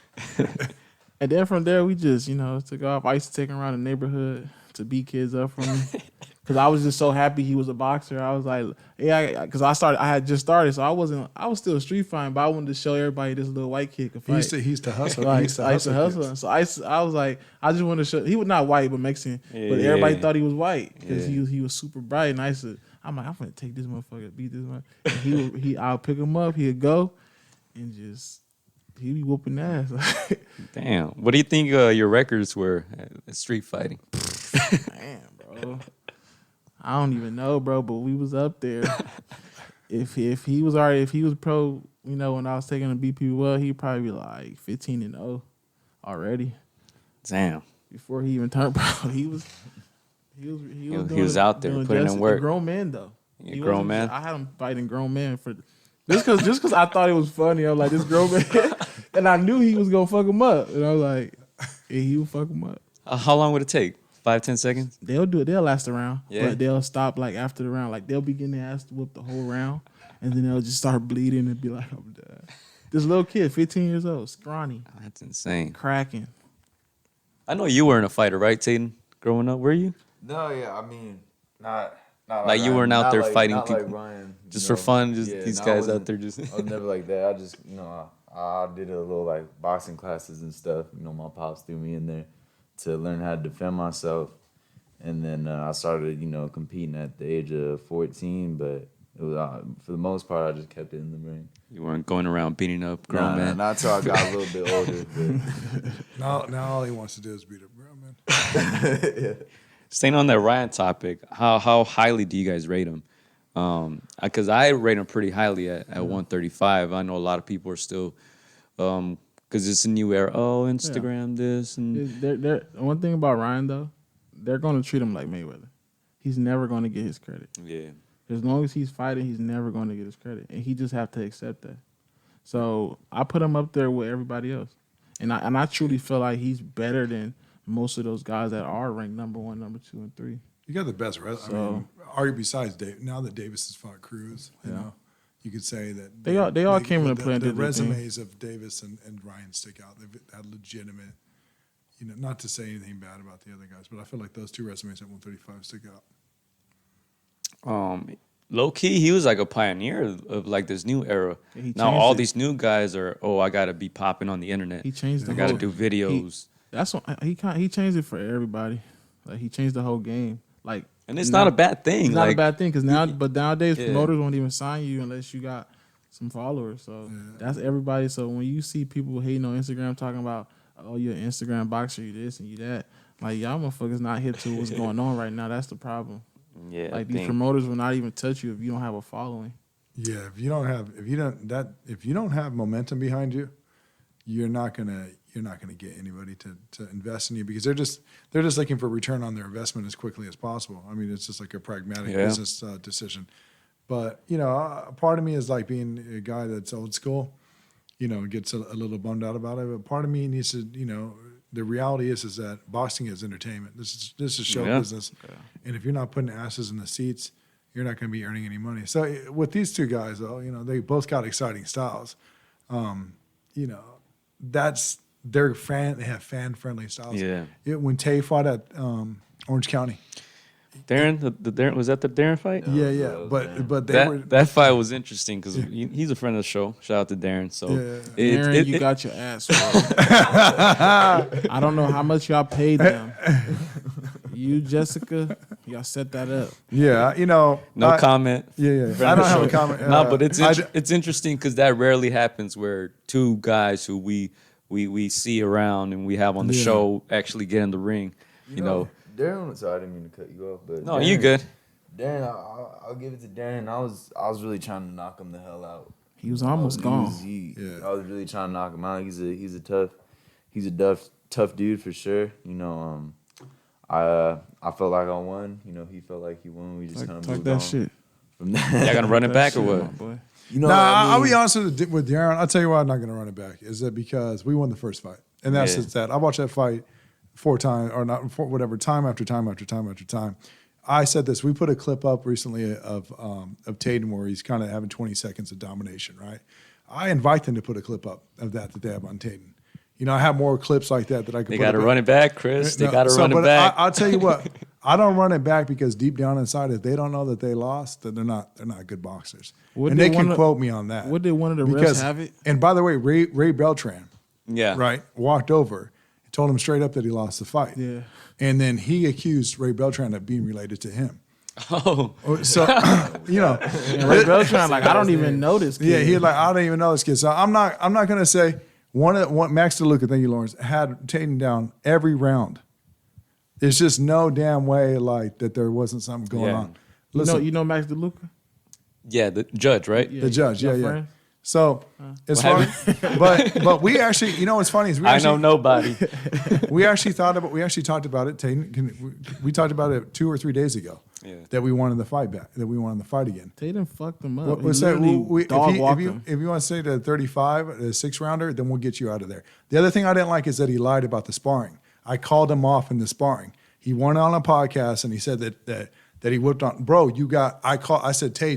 And then from there we just, took off. I used to take him around the neighborhood to beat kids up for me. Cause I was just so happy he was a boxer. I was like, yeah, cause I had just started, so I was still street fighting, but I wanted to show everybody this little white kid could fight. He used to hustle. I used to hustle. So I was like, I just wanted to show. He was not white, but Mexican. Yeah, but everybody thought he was white because he was super bright. And I'm like, I'm gonna take this motherfucker, beat this one. And I'll pick him up. He'd go, and he be whooping ass. Damn. What do you think your records were at street fighting? Damn, bro. I don't even know, bro, but we was up there. If he was pro, when I was taking a BP well, he'd probably be 15-0 already. Damn. Before he even turned pro, he was out there putting in work. A grown man though. Grown man. I had him fighting grown men for just because I thought it was funny. I was like, this grown man, and I knew he was gonna fuck him up, and I was like, yeah, he would fuck him up. How long would it take? 5-10 seconds? They'll do it. They'll last a round. Yeah. But they'll stop after the round. They'll be getting their ass whooped the whole round. And then they'll just start bleeding and be like, I'm dead. This little kid, 15 years old, scrawny. That's insane. Cracking. I know you weren't a fighter, right, Tayden? Growing up, were you? No, yeah. I mean, not like you weren't out there fighting not people. Like Ryan, just for fun, these guys out there just. I was never like that. I just, I did a little boxing classes and stuff. My pops threw me in there to learn how to defend myself. And then I started, competing at the age of 14, but it was for the most part, I just kept it in the ring. You weren't going around beating up grown men? Not until I got a little bit older. But. Now all he wants to do is beat up grown men. Yeah. Staying on that Ryan topic, how highly do you guys rate him? Because I rate him pretty highly at 135. I know a lot of people are still, because it's a new era. Oh, Instagram this and. One thing about Ryan though. they're going to treat him like Mayweather. He's never going to get his credit. Yeah. As long as he's fighting, he's never going to get his credit, and he just have to accept that. So I put him up there with everybody else, and I truly feel like he's better than most of those guys that are ranked number 1, number 2, and 3. You got the best. I mean, arguably besides Dave. Now that Davis has fought Cruz, you know, you could say that They all came into play. The resumes of Davis and Ryan stick out. They've had legitimate. You know, not to say anything bad about the other guys, but I feel like those 2 resumes at 135 stick out. Low key, he was like a pioneer of like this new era. Yeah, now all it. these new guys are, I gotta be popping on the internet. He changed the I gotta whole, do videos. That's what he changed it for everybody. Like he changed the whole game. Like, And it's not a bad thing. It's not a bad thing because nowadays Yeah. promoters won't even sign you unless you got some followers. So that's everybody. So when you see people hating on Instagram talking about, oh, you're an Instagram boxer, you this and you that, like y'all motherfuckers not hip to what's going on right now. That's the problem. Yeah, Like these promoters will not even touch you if you don't have a following. Yeah, if you don't have momentum behind you, you're not gonna get anybody to invest in you because they're just looking for return on their investment as quickly as possible. I mean, it's just like a pragmatic business decision. But you know, part of me is like being a guy that's old school. You know, gets a little bummed out about it. But part of me needs to, you know, the reality is that boxing is entertainment. This is show business, and if you're not putting asses in the seats, you're not going to be earning any money. So with these 2 guys, though, you know, they both got exciting styles. You know, they have fan friendly styles. Yeah. When Tay fought at Orange County. Darren, was that the Darren fight? Yeah. But that fight was interesting because he's a friend of the show. Shout out to Darren. So Darren, you got your ass. I don't know how much y'all paid them. You, Jessica, y'all set that up. Yeah, you know. No comment. Yeah. I don't have a comment. No, but it's interesting because that rarely happens where 2 guys who we see around and we have on the show actually get in the ring. You know. Darren, sorry, I didn't mean to cut you off, but no, you good. Darren, I'll give it to Darren. I was really trying to knock him the hell out. He was almost gone. I was really trying to knock him out. He's a tough dude for sure. You know, I felt like I won. You know, he felt like he won. We just kind of moved that on shit. from that. Y'all gonna run it back or what? Boy. You know, I'll be honest with Darren. I'll tell you why I'm not going to run it back. Is that because we won the first fight, and that's just that. I watched that fight 4 times, or not, whatever, time after time after time after time. I said this. We put a clip up recently of Tayden where he's kind of having 20 seconds of domination, right? I invite them to put a clip up of that they have on Tayden. You know, I have more clips like that I could. They got to run it back, Chris. They got to run it back. I'll tell you what. I don't run it back because deep down inside, if they don't know that they lost, then they're not good boxers. And they can quote me on that. What did one of the refs have it? And by the way, Ray Beltran, Yeah. walked over, told him straight up that he lost the fight. Yeah. And then he accused Ray Beltran of being related to him. Oh. So, you know. And Ray Beltran, like, I don't even know this kid. Yeah, he's like, I don't even know this kid. So I'm not going to say one Max DeLuca, thank you, Lawrence, had Tayden down every round. There's just no damn way like that there wasn't something going on. Listen, You know Max DeLuca? Yeah, the judge, right? the judge, yeah. Friend? So as far, but we actually, you know, what's funny is I know nobody. we actually talked about it. Tayden, we talked about it 2 or 3 days ago. Yeah. That we wanted the fight back. That we wanted the fight again. Tayden fucked him up. If you want to say the 35, the 6-rounder, then we'll get you out of there. The other thing I didn't like is that he lied about the sparring. I called him off in the sparring. He went on a podcast and he said that he whipped on. Bro, I said Tay,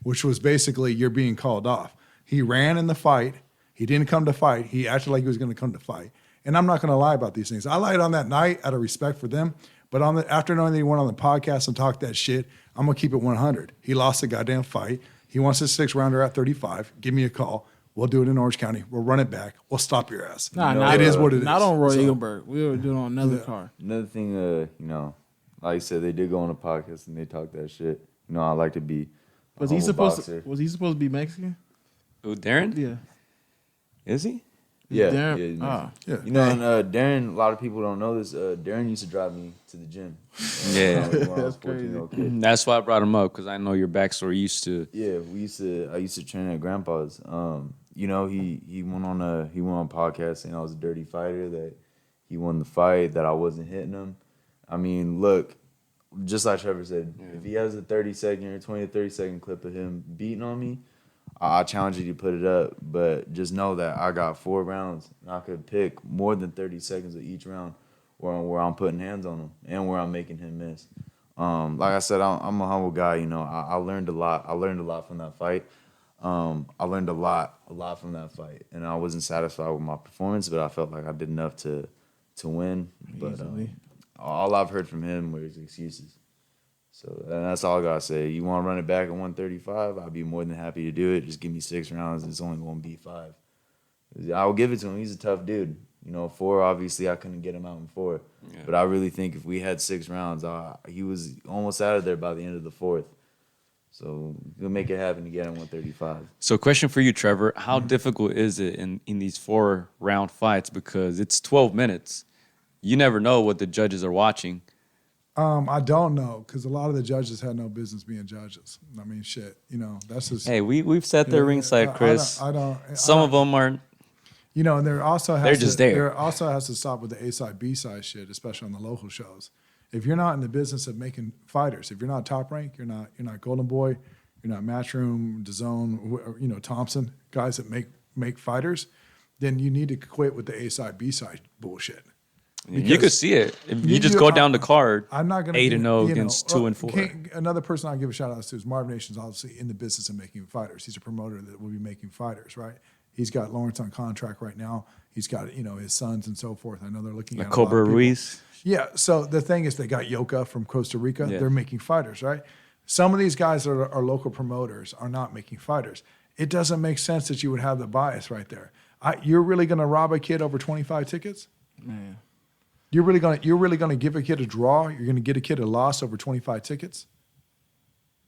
which was basically you're being called off. He ran in the fight. He didn't come to fight. He acted like he was going to come to fight. And I'm not going to lie about these things. I lied on that night out of respect for them. But after knowing that he went on the podcast and talked that shit, I'm going to keep it 100. He lost the goddamn fight. He wants his 6-rounder at 35. Give me a call. We'll do it in Orange County. We'll run it back. We'll stop your ass. It is what it is. Not on Roy Eagleberg. We were doing on another card. Another thing, you know, like I said, they did go on a podcast and they talked that shit. You know, I like to be. Was he supposed to be Mexican? Who, Darren? Yeah. Is he? Yeah. Darren, yeah. You know, and Darren, a lot of people don't know this. Darren used to drive me to the gym. Yeah. When I was 14-year-old kid. That's why I brought him up because I know your backstory used to. Yeah, I used to train at Grandpa's. You know, he went on a podcast saying I was a dirty fighter, that he won the fight, that I wasn't hitting him. I mean, look, just like Trevor said, if he has a 30-second or 20 to 30-second clip of him beating on me, I challenge you to put it up. But just know that I got 4 rounds, and I could pick more than 30 seconds of each round where I'm putting hands on him and where I'm making him miss. Like I said, I'm a humble guy. You know, I learned a lot. I learned a lot from that fight. I learned a lot from that fight, and I wasn't satisfied with my performance, but I felt like I did enough to win. But all I've heard from him were his excuses. So and that's all I gotta say. You want to run it back at 135? I'd be more than happy to do it. Just give me 6 rounds. It's only going to be 5. I'll give it to him. He's a tough dude. You know, 4, obviously, I couldn't get him out in 4. Yeah. But I really think if we had 6 rounds, he was almost out of there by the end of the 4th. So we'll make it happen to get him 135. So question for you, Trevor. How difficult is it in these 4-round fights? Because it's 12 minutes. You never know what the judges are watching. I don't know, because a lot of the judges had no business being judges. I mean, shit, you know, that's just... Hey, we've sat there ringside, Chris. I don't Some of them aren't... You know, and there also has They're just there. There also has to stop with the A-side, B-side shit, especially on the local shows. If you're not in the business of making fighters, if you're not top rank, you're not Golden Boy, you're not Matchroom, DAZN, you know, Thompson, guys that make fighters, then you need to quit with the A-side, B-side bullshit. Because you could see it. If you just go down the card, I'm not going 8-0 against 2-4. Another person I'll give a shout out to is Marvin Nation's obviously in the business of making fighters. He's a promoter that will be making fighters, right? He's got Lawrence on contract right now. He's got, you know, his sons and so forth. I know they're looking at Cobra Ruiz. Yeah. So the thing is, they got Yoka from Costa Rica. Yeah. They're making fighters, right? Some of these guys that are local promoters are not making fighters. It doesn't make sense that you would have the bias right there. You're really going to rob a kid over 25 tickets? Man. You're really gonna give a kid a draw? You're gonna get a kid a loss over 25 tickets?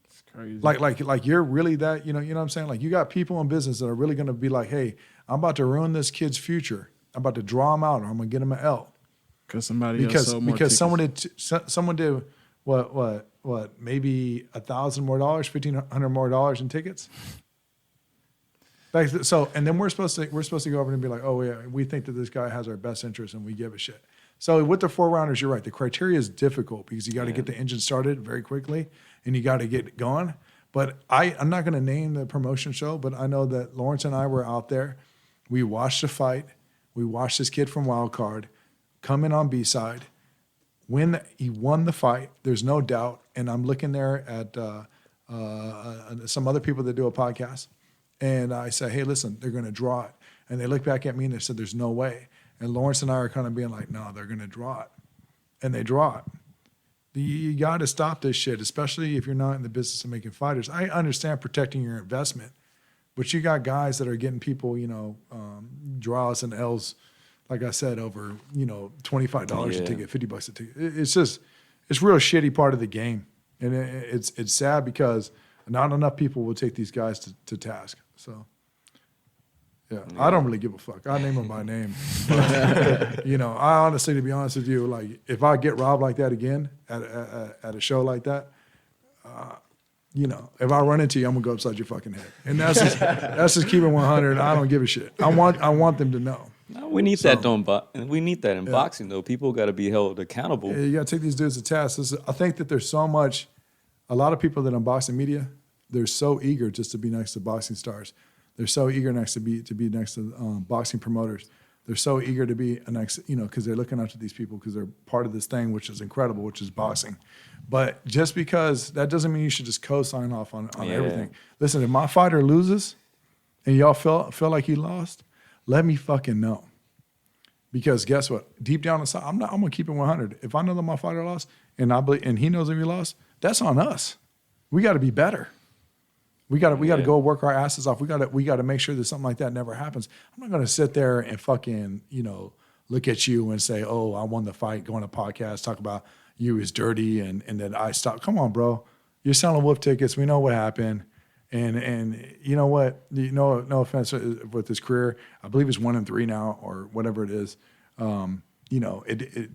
It's crazy. Like you're really that, you know what I'm saying? Like, you got people in business that are really gonna be like, hey, I'm about to ruin this kid's future. I'm about to draw him out, or I'm gonna get him an L. Because somebody else sold more because tickets. someone did what maybe $1,000 more, $1,500 more in tickets. Like, so, and then we're supposed to go over and be like, oh yeah, we think that this guy has our best interest and we give a shit. So with the 4-rounders, you're right. The criteria is difficult because you got to get the engine started very quickly and you got to get it going. But I'm not going to name the promotion show, but I know that Lawrence and I were out there. We watched the fight. We watched this kid from Wild Card come in on B-side. He won the fight, there's no doubt. And I'm looking there at some other people that do a podcast. And I say, hey, listen, they're going to draw it. And they look back at me and they said, there's no way. And Lawrence and I are kind of being like, no, they're going to draw it. And they draw it. You got to stop this shit, especially if you're not in the business of making fighters. I understand protecting your investment, but you got guys that are getting people, you know, draws and L's, like I said, over, you know, $25 a ticket, $50 a ticket. It's real shitty part of the game. And it's sad because not enough people will take these guys to task. So... Yeah, I don't really give a fuck. I name them by name. But, you know, I honestly, to be honest with you, like, if I get robbed like that again at a show like that, you know, if I run into you, I'm gonna go upside your fucking head. And that's just keeping 100. I don't give a shit. I want them to know. No, we need that we need that in boxing though. People got to be held accountable. Yeah, you got to take these dudes to task. I think that there's so much. A lot of people that are in boxing media, they're so eager just to be next to boxing stars. They're so eager to be next to boxing promoters. They're so eager to be next, you know, because they're looking up to these people because they're part of this thing, which is incredible, which is boxing. But just because that doesn't mean you should just co-sign off on everything. Listen, if my fighter loses and y'all feel like he lost, let me fucking know. Because guess what? Deep down inside, I'm gonna keep it 100. If I know that my fighter lost and he knows that he lost, that's on us. We got to be better. We got to go work our asses off. We got to make sure that something like that never happens. I'm not going to sit there and fucking, you know, look at you and say, oh, I won the fight, go on a podcast, talk about you is dirty and then I stopped. Come on, bro. You're selling wolf tickets. We know what happened. And you know what? No offense with his career. I believe he's 1-3 now or whatever it is. You know, it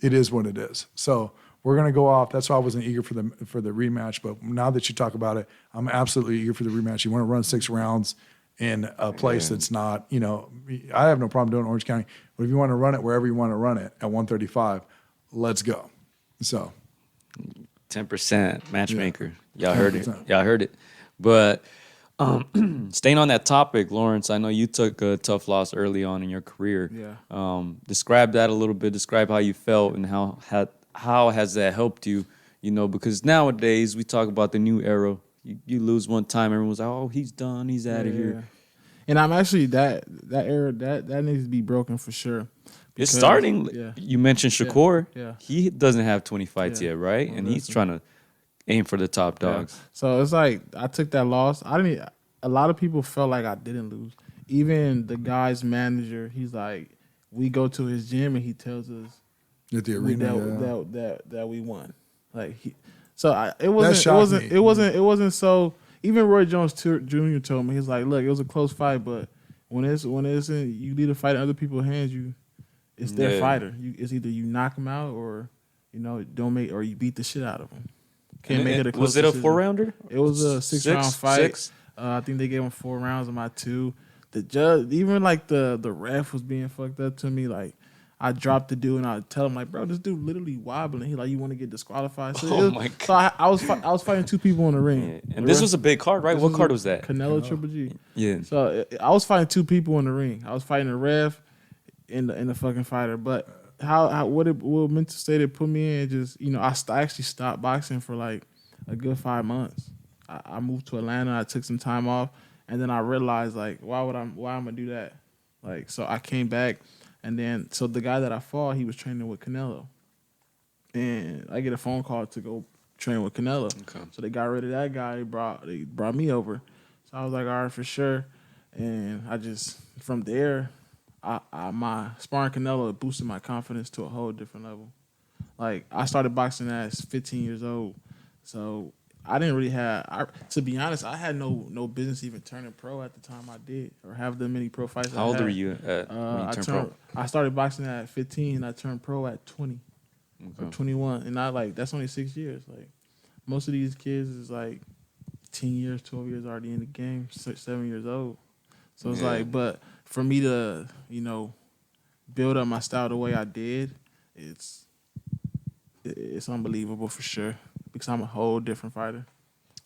is what it is. So we're going to go off. That's why I wasn't eager for the rematch. But now that you talk about it, I'm absolutely eager for the rematch. You want to run 6 rounds. in a place that's not, I have no problem doing Orange County, but if you want to run it wherever you want to run it at 135, let's go. So 10% matchmaker. Y'all heard it. 10%. Y'all heard it. But staying on that topic, Lawrence, I know you took a tough loss early on in your career. Yeah. Describe that a little bit. Describe how you felt and how has that helped you, because nowadays we talk about the new era. You lose one time, everyone's like, oh, he's done. He's out of here. And I'm actually that era that needs to be broken for sure. It's starting. Yeah. You mentioned Shakur. Yeah. He doesn't have 20 fights yet, right? Well, and he's trying to aim for the top dogs. Yeah. So it's like I took that loss. A lot of people felt like I didn't lose. Even the guy's manager, he's like, we go to his gym and he tells us at the arena that we won. Like it shocked me. wasn't so. Even Roy Jones Jr. told me, he's like, look, it was a close fight, but when it's in, you leave a fight in other people's hands, it's their fighter. It's either you knock him out or or you beat the shit out of him. Can't make it a close Was it a decision. 4-rounder? It was a 6-round fight. 6? I think they gave him 4 rounds of my 2. The judge, even like the ref was being fucked up to me. Like I dropped the dude and I tell him like, bro, this dude literally wobbling. He like, you want to get disqualified? So my God. So I was fighting 2 people in the ring. Yeah. And this was a big card, right? What card was that? Canelo Triple G. Yeah. So I was fighting 2 people in the ring. I was fighting the ref and the fucking fighter. But what mental state it put me in, just I actually stopped boxing for like a good 5 months. I moved to Atlanta. I took some time off, and then I realized like, why I'm gonna do that? Like, so I came back, and then so the guy that I fought, he was training with Canelo, and I get a phone call to go train with Canelo. Okay. So they got rid of that guy. They brought me over. So I was like, all right, for sure. And I just from there, my sparring Canelo boosted my confidence to a whole different level. Like I started boxing at 15 years old, so I didn't really to be honest, I had no business even turning pro at the time I did or have that many pro fights. How old were you when you turned pro? I started boxing at 15 and I turned pro at 20 or 21. And that's only 6 years. Like most of these kids is like 10 years, 12 years already in the game, 6, 7 years old. So it's like, but for me to, build up my style the way I did, it's unbelievable for sure. Because I'm a whole different fighter.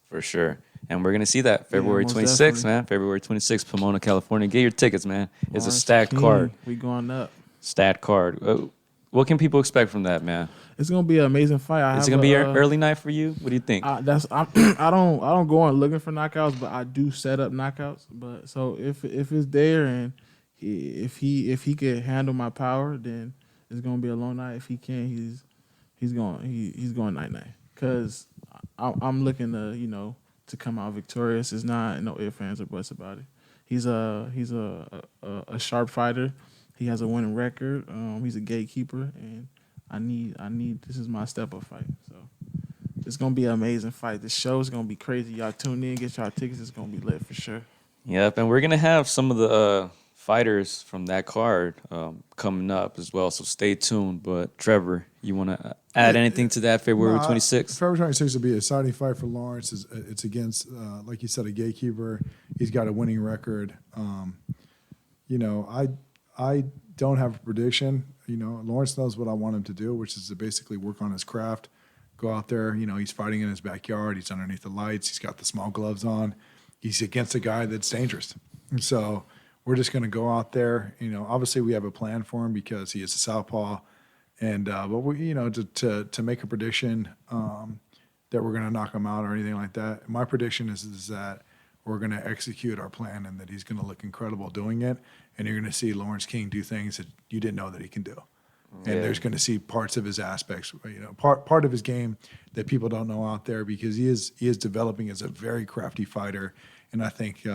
For sure. And we're going to see that February 26th, definitely. man. February 26th, Pomona, California. Get your tickets, man. It's a Lawrence stacked King, card. We going up. Stacked card. What can people expect from that, man? It's gonna be an amazing fight. Is it going to be an early night for you? What do you think? I don't go on looking for knockouts, but I do set up knockouts. But so if it's there and if he can handle my power, then it's gonna be a long night. If he can't, he's going night. Because I'm looking to come out victorious. It's not no ifs, ands, or buts about it. He's a sharp fighter. He has a winning record. He's a gatekeeper, and I need this is my step up fight. So it's gonna be an amazing fight. The show is gonna be crazy. Y'all tune in, get y'all tickets. It's gonna be lit for sure. Yep, and we're going to have some of the fighters from that card coming up as well, so stay tuned. But Trevor, you want to add anything to that February 26th? February 26th will be a exciting fight for Lawrence. It's against, like you said, a gatekeeper. He's got a winning record. I don't have a prediction. Lawrence knows what I want him to do, which is to basically work on his craft, go out there. He's fighting in his backyard. He's underneath the lights. He's got the small gloves on. He's against a guy that's dangerous. And so we're just going to go out there. Obviously we have a plan for him because he is a southpaw. And but we, to make a prediction that we're going to knock him out or anything like that. My prediction is that we're going to execute our plan and that he's going to look incredible doing it. And you're going to see Lawrence King do things that you didn't know that he can do. And there's going to see parts of his aspects, part of his game that people don't know out there because he is developing as a very crafty fighter. And I think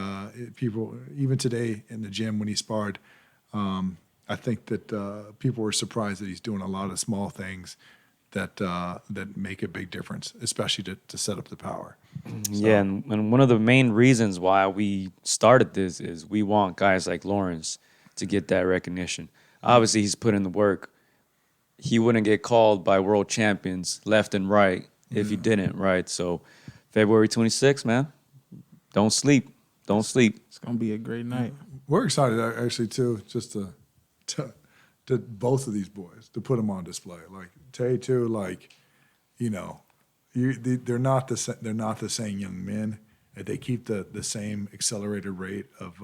people, even today in the gym when he sparred, I think that people were surprised that he's doing a lot of small things that make a big difference, especially to set up the power. Yeah, and one of the main reasons why we started this is we want guys like Lawrence to get that recognition. Obviously, he's put in the work. He wouldn't get called by world champions left and right if he didn't, right? So February 26th, man, don't sleep. Don't sleep. It's gonna be a great night. We're excited actually too, just to both of these boys to put them on display. Like Tay too, like they're not the same young men. They keep the same accelerated rate of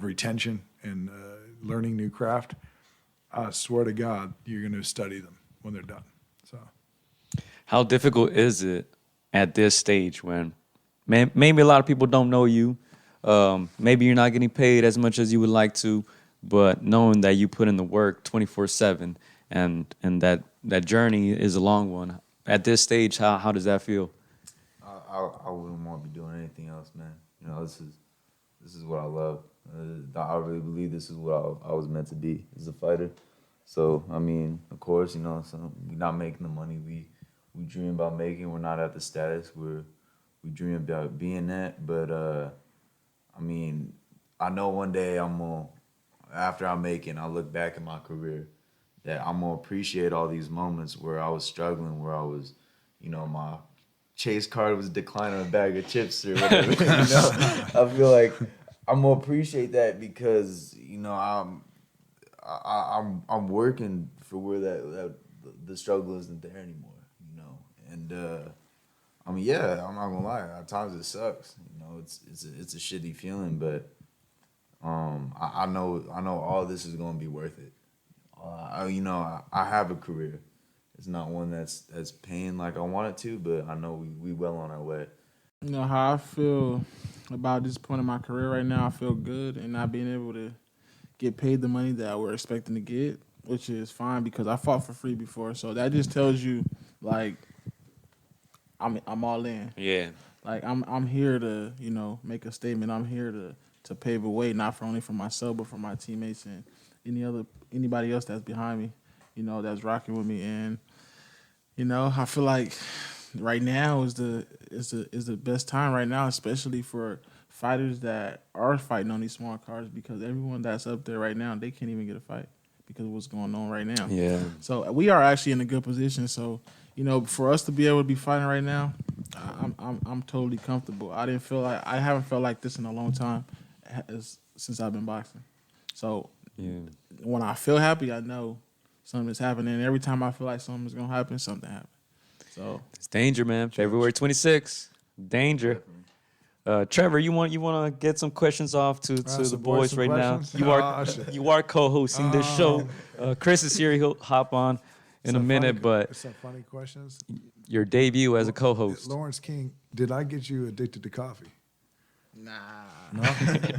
retention and learning new craft. I swear to God, you're going to study them when they're done. So, How difficult is it at this stage when maybe a lot of people don't know you? Maybe you're not getting paid as much as you would like to, but knowing that you put in the work 24/7 and that journey is a long one. At this stage, how does that feel? I wouldn't want to be doing anything else, man. This is what I love. I really believe this is what I was meant to be as a fighter. So I mean, of course, so we're not making the money we dream about making. We're not at the status where we dream about being that. But I mean, I know one day after I make it, and I look back at my career, that I'm gonna appreciate all these moments where I was struggling, where I was, my chase card was declining a bag of chips or whatever. I feel like I'm gonna appreciate that because I'm working for where that the struggle isn't there anymore. And I mean, yeah, I'm not gonna lie. At times it sucks. It's a shitty feeling, but I know all this is gonna be worth it. I have a career. It's not one that's paying like I want it to, but I know we well on our way. How I feel about this point in my career right now, I feel good and not being able to get paid the money that we're expecting to get, which is fine because I fought for free before. So that just tells you, like, I'm all in. Yeah. Like I'm here to, make a statement. I'm here to pave a way, not only for myself, but for my teammates and anybody else that's behind me, that's rocking with me. And, I feel like right now is the best time right now, especially for fighters that are fighting on these small cards, because everyone that's up there right now, they can't even get a fight because of what's going on right now. Yeah. So we are actually in a good position. So, for us to be able to be fighting right now, I'm totally comfortable. I haven't felt like this in a long time since I've been boxing. So when I feel happy, I know something's happening. And every time I feel like something's gonna happen, something happens. So It's danger, man. February 26th. Danger. Trevor, you want to get some questions off to the boys right questions? now? You are co-hosting this show. Chris is here. He'll hop on in a minute, but some funny questions. Your debut as a co-host. Lawrence King, did I get you addicted to coffee? nah, No,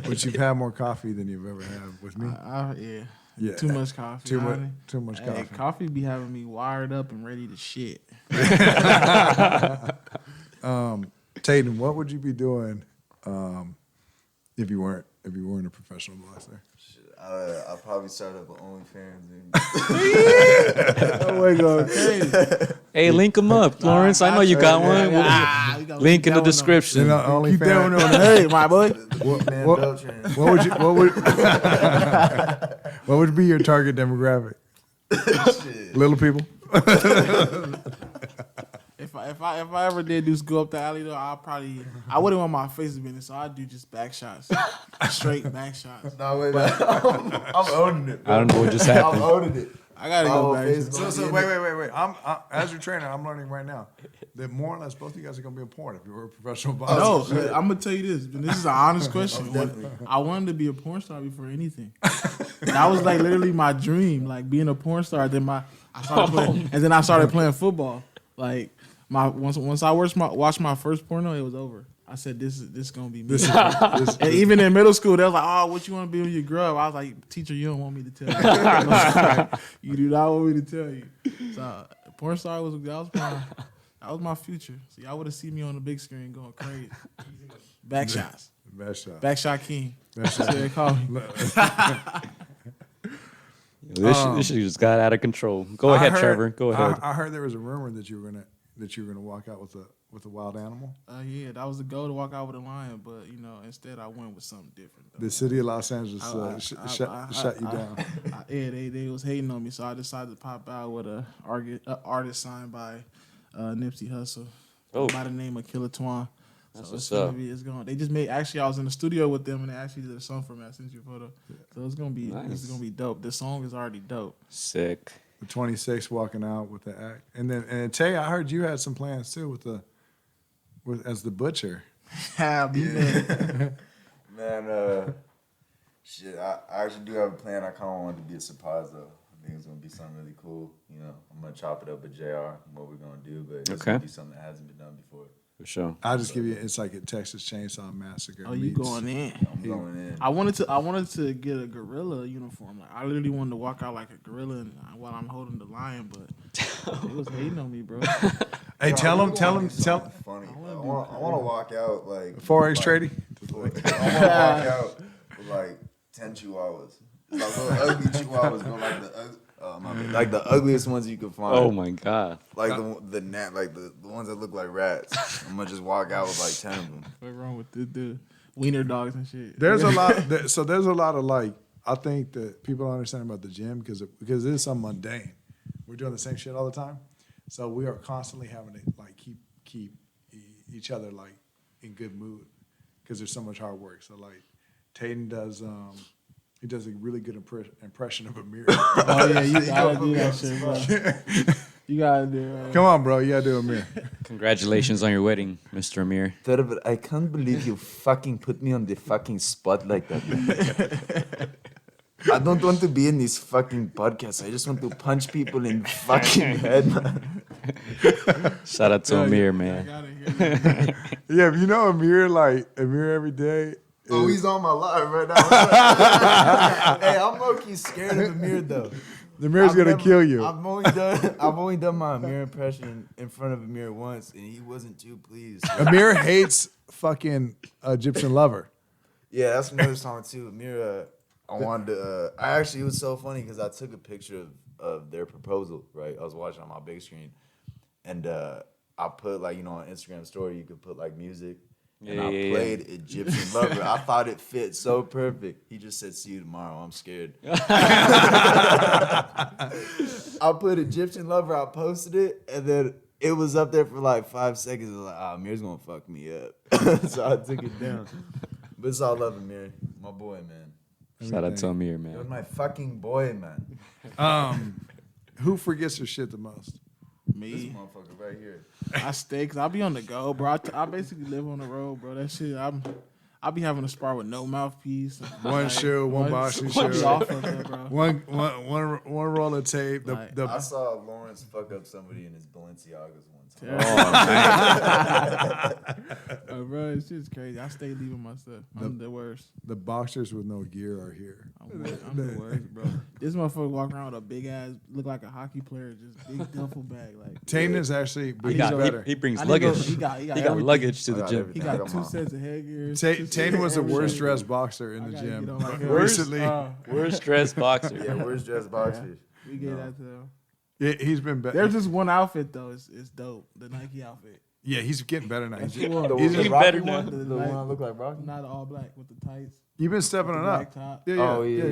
but you've had more coffee than you've ever had with me. yeah. Yeah. Too much coffee. Too honey. much Hey, coffee. coffee be having me wired up and ready to shit. Tayden, what would you be doing if you weren't a professional boxer? I'll probably start up with OnlyFans. Oh my God. Hey, link them up, Lawrence. I know you got one. Link in the description. OnlyFans. Keep that one on the hey, my boy. What would be your target demographic? Little people. If I ever did do go up the alley though, I wouldn't want my face to be in it, so I'd do just back shots, straight back shots. No, wait, I'm owning it. Bro. I don't know what just I'm happened. owning it. I gotta go back. So wait. I'm as your trainer, I'm learning right now that more or less both of you guys are gonna be in porn if you were a professional boxer. No, I'm gonna tell you this. And this is an honest question. I wanted to be a porn star before anything. That was like literally my dream, like being a porn star. Then I started playing football. Like once I watched my first porno, it was over. I said, this is gonna be me. And even in middle school, they was like, oh, what you want to be when you grow up? I was like, teacher, you don't want me to tell you. You do not want me to tell you. So porn star that was my future. So y'all would have seen me on the big screen going crazy. Back shots. Back shot king. That's what they call me. This shit just got out of control. Go ahead, Trevor. Go ahead. I heard there was a rumor that you were gonna walk out with a wild animal. Yeah, that was the goal, to walk out with a lion, but instead I went with something different. Though. The city of Los Angeles shut you down. They was hating on me, so I decided to pop out with a artist signed by Nipsey Hussle by the name of Killer Twan. That's So what's it's gonna up. be. It's going. They just made. Actually, I was in the studio with them, and they actually did a song for me. I sent you a photo. So it's gonna be. Nice. It's gonna be dope. The song is already dope. Sick. The 26 walking out with the act, and Tay, I heard you had some plans too as the butcher. I'll be there. Man, shit, I actually do have a plan. I kind of want it to be a surprise, though. I think it's going to be something really cool. You know, I'm going to chop it up with JR, what we're going to do, but it's Okay. going to be something that hasn't been done before. For sure. I'll just give you. It's like a Texas Chainsaw Massacre. Oh, you meets- going in? I'm going in. I wanted to get a gorilla uniform. Like I literally wanted to walk out like a gorilla while I'm holding the lion, but it was hating on me, bro. Hey, tell him. Funny. I I want to walk out like Forex like- trading. I want to walk out with like 10 chihuahuas. It's like little ugly chihuahuas, but like the ugliest ones you can find. Oh my God. Like the ones that look like rats. I'm gonna just walk out with like 10 of them. What's wrong with the wiener dogs and shit? There's a lot. So there's a lot of like. I think that people don't understand about the gym because it is so mundane. We're doing the same shit all the time, so we are constantly having to like keep each other like in good mood because there's so much hard work. So like Tayden does. He does a really good impression of Amir. Oh yeah, you gotta do that shit, bro. You gotta do it. Come on, bro. You gotta do Amir. Congratulations on your wedding, Mr. Amir. Trevor, I can't believe you fucking put me on the fucking spot like that, man. I don't want to be in these fucking podcasts. I just want to punch people in the fucking head, man. Shout out to Amir, I man. gotta hear that. Yeah, if you know Amir every day. Oh, he's on my live right now. Hey, I'm low-key scared of Amir, though. Amir's gonna kill you. I've only done my Amir impression in front of Amir once, and he wasn't too pleased. Amir hates fucking Egyptian Lover. Yeah, that's another song too. Amir, I wanted to. It was so funny because I took a picture of their proposal. Right, I was watching on my big screen, and I put like on Instagram story you could put like music. And I played Egyptian Lover. I thought it fit so perfect. He just said, "See you tomorrow." I'm scared. I put Egyptian Lover. I posted it, and then it was up there for like 5 seconds. I was like, "Ah, Amir's gonna fuck me up," so I took it down. But it's all love, Amir, my boy, man. Shout out to Amir, It was man. my fucking boy, man. Who forgets their shit the most? This Me, motherfucker right here. I stay because I be on the go, bro. I basically live on the road, bro. That shit, I be having to spar with no mouthpiece. One shoe, one boxing I be shoe. off of that, bro. One roll of tape. Like, The I saw Lawrence fuck up somebody in his Balenciagas one time. Bro, it's just crazy. I stay leaving my stuff. I'm the worst. the boxers with no gear are here. I'm the worst, bro. This motherfucker walking around with a big ass, look like a hockey player, just big duffel bag. Like Tayden is actually, but He, he's got, better. he brings I need to go- luggage. he got He luggage to the I got gym. everything. He got I got 2 mine. sets of headgear. Tayden was the worst dressed boxer in the gotta gym get on my head. recently. Worst dressed boxer. Yeah, where's dressed boxers? We get that to them. Yeah, he's been better. There's just one outfit though. It's dope. The Nike outfit. Yeah, he's getting better now. That's He's- the one. He's Getting Rocky better now. one? The one that look like Rocky? Not all black with the tights. You've been stepping The it black up. top. Yeah, Oh yeah.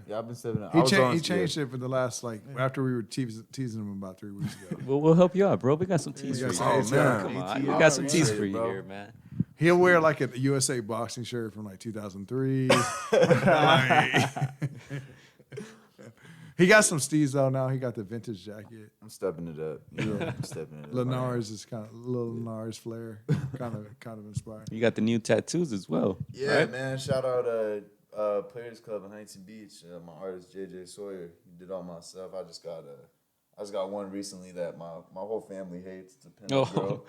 yeah. I've been 7 up. He changed it for the last after we were teasing him about 3 weeks ago. We'll help you out, bro. We got some teas We for got you. some Oh, man. Come on, ATR, we got some man. teas for you Bro. here, man. He'll wear like a USA boxing shirt from like 2003. Like- he got some steez though now. He got the vintage jacket. I'm stepping it up. Yeah, I'm stepping it up. Lenars is kind of little Lenars flair, kind of inspired. You got the new tattoos as well. Yeah, right? man. Shout out Players Club in Huntington Beach. My artist JJ Sawyer. He did all my stuff. I just got one recently that my whole family hates. It's a pin-up girl.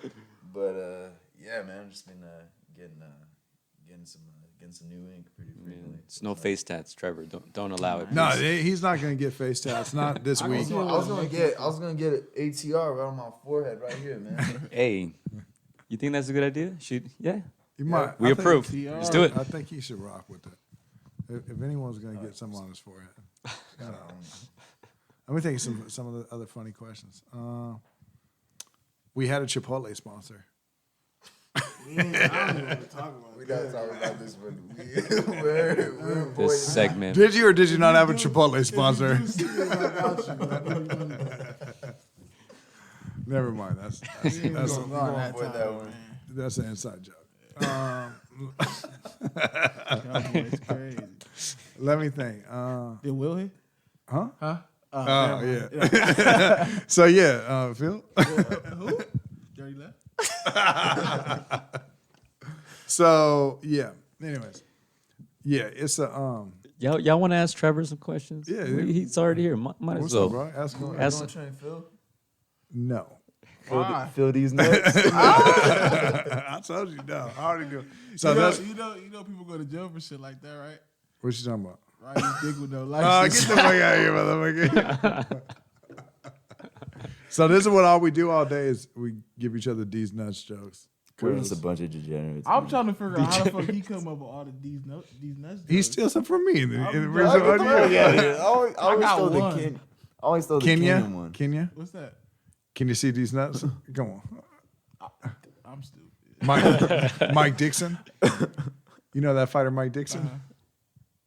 But yeah, man. I've just been getting some new ink pretty frequently. It's no face tats, Trevor. Don't allow it. No, please. he's not gonna get face tats. Not this week. I was gonna get an ATR right on my forehead right here, man. Hey, you think that's a good idea? Yeah. He might. We I think- approve. TR. Let's do it. I think he should rock with it. If anyone's gonna get something on his forehead, let me think of some of the other funny questions. We had a Chipotle sponsor. I don't even want to talk about We gotta talk about this when we're boys. This segment. Did you or did you not have a Chipotle sponsor? Never mind. That's We're gonna avoid that one. an inside joke. Cowboys crazy. Let me think. Did Will hit? Huh? Huh? Oh, yeah. So, yeah, Phil? Who? Dirty left? So, yeah. Anyways. Yeah, it's a, Y'all want to ask Trevor some questions? Yeah, He's already here. Might as what's well. up, bro? Ask him. Ask- train Phil? No. Why? Fill these nuts. I told you, no. I already do. So that's, you know people go to jail for shit like that, right? what you talking about? Right? You dick with no Get license. the fuck out of here, motherfucker. So this is what all we do all day is we give each other these nuts jokes. We're just a bunch of degenerates. I'm trying to figure out how the fuck he come up with all of these nuts. He steals them from me. In the I original audio. always got throw the one. Ken. I always throw the Kenyan one. Kenya, What's that? can you see these nuts? Come on. I'm stupid. Mike Dixon. You know that fighter, Mike Dixon?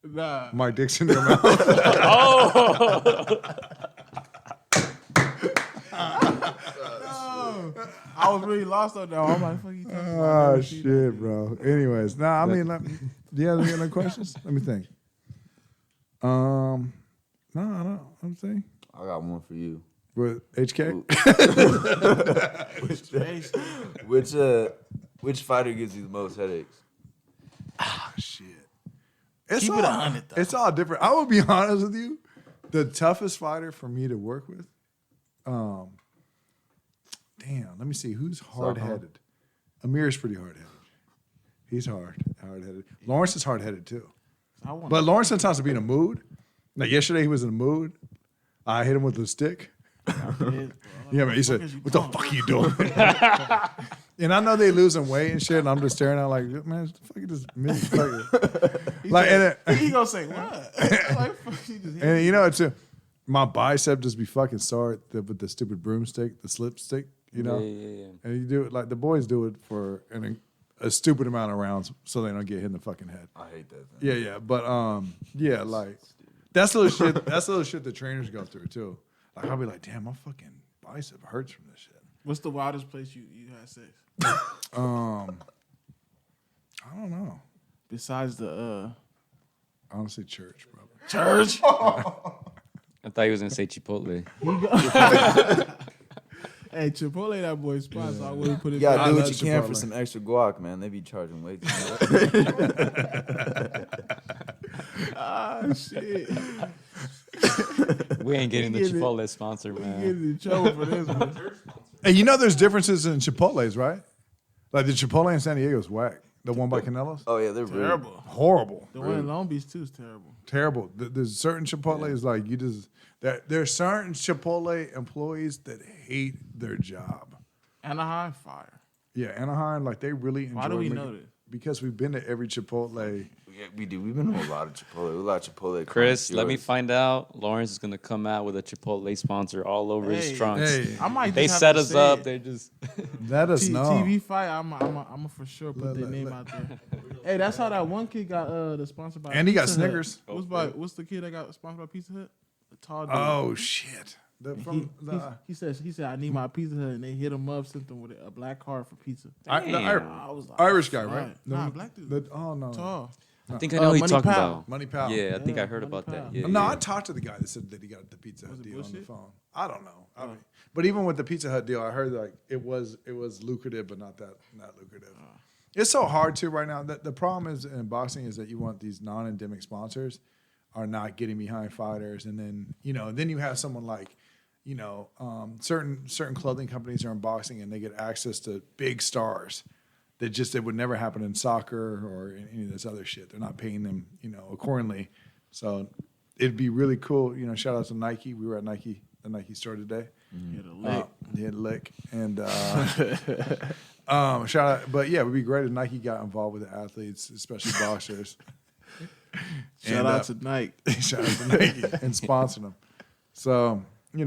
Nah. Mike Dixon, your mouth. I was really lost on that. I'm like, fuck you talking about? Oh Never seen that shit, shit. bro. Anyways, nah. I mean, do you have any other questions? Let me think. No, I don't. I'm saying, I got one for you. but HK. Which fighter gives you the most headaches? Shit. It's Keep all, it 100 though. It's all different. I will be honest with you. The toughest fighter for me to work with, let me see who's hard-headed. Amir's pretty hard-headed. He's hard-headed. Lawrence is hard-headed too. But Lawrence sometimes will be in a mood. Like yesterday, he was in a mood. I hit him with a stick. Yeah, man. He said, "What the fuck are you doing?" And I know they losing weight and shit, and I'm just staring at like, man, fuck this motherfucker. Like, and He gonna say what? Like, fuck, he just hit and me. you know, it's my bicep just be fucking sore with the stupid broomstick, the slip stick, you know. Yeah. And you do it like the boys do it for a stupid amount of rounds so they don't get hit in the fucking head. I hate that thing. Yeah, but yeah, like that's little shit. That's little shit the trainers go through too. Like I'll be like, damn, my fucking bicep hurts from this shit. What's the wildest place you had sex? I don't know. Besides the Honestly, church, bro. church. I thought he was gonna say Chipotle. Hey, Chipotle, that boy's spot, so I wouldn't put it. You gotta I do love what you can Chipotle. for some extra guac, man. They be charging way too much. Shit. We ain't getting the get it. Chipotle sponsor, You man. getting in trouble for this one. And you know, there's differences in Chipotle's, right? Like the Chipotle in San Diego is whack. The one by Canelo's, Oh yeah, they're really Terrible. horrible, The one in Long Beach too is terrible. terrible. There's certain Chipotle's like you just there's certain Chipotle employees that hate their job. Anaheim fire. Yeah, Anaheim, like they really enjoy. Why do we making- know this? Because we've been to every Chipotle. Yeah, we do. We've been to a lot of Chipotle. A lot of Chipotle. Chris, let me connoisseurs. find out. Lawrence is gonna come out with a Chipotle sponsor all over his Hey. trunks. Hey, I might. They just set have to us say up. it. They're just let us know. TV fight. I'm a for sure put Look, their look, name look. out there. Hey, that's how that one kid got the sponsor by. And he got Pizza Hut. Snickers. What's the kid that got sponsored by Pizza Hut? The tall dude. Oh shit! He said I need my Pizza Hut, and they hit him up, sent him with a black card for pizza. I was like, Irish guy, right? Nah, black dude. Oh no, Tall. I think I know who you're Money talking Pal. about. Money Pal. Yeah, I think Yeah, I heard Money about Pal. that. Yeah, No, yeah. I talked to the guy that said that he got the Pizza Hut Was it deal on the bullshit? phone. I don't know. I mean, but even with the Pizza Hut deal, I heard like it was lucrative, but not lucrative. It's so hard too right now. The problem is in boxing is that you want these non-endemic sponsors are not getting behind fighters, and then then you have someone like certain clothing companies are in boxing and they get access to big stars that it would never happen in soccer or in any of this other shit. They're not paying them, accordingly. So it'd be really cool. Shout out to Nike. We were at the Nike store today. Hit a lick. He had a lick. And shout out. But yeah, it would be great if Nike got involved with the athletes, especially boxers. Shout out to Nike. Shout out to Nike and sponsor them. So, let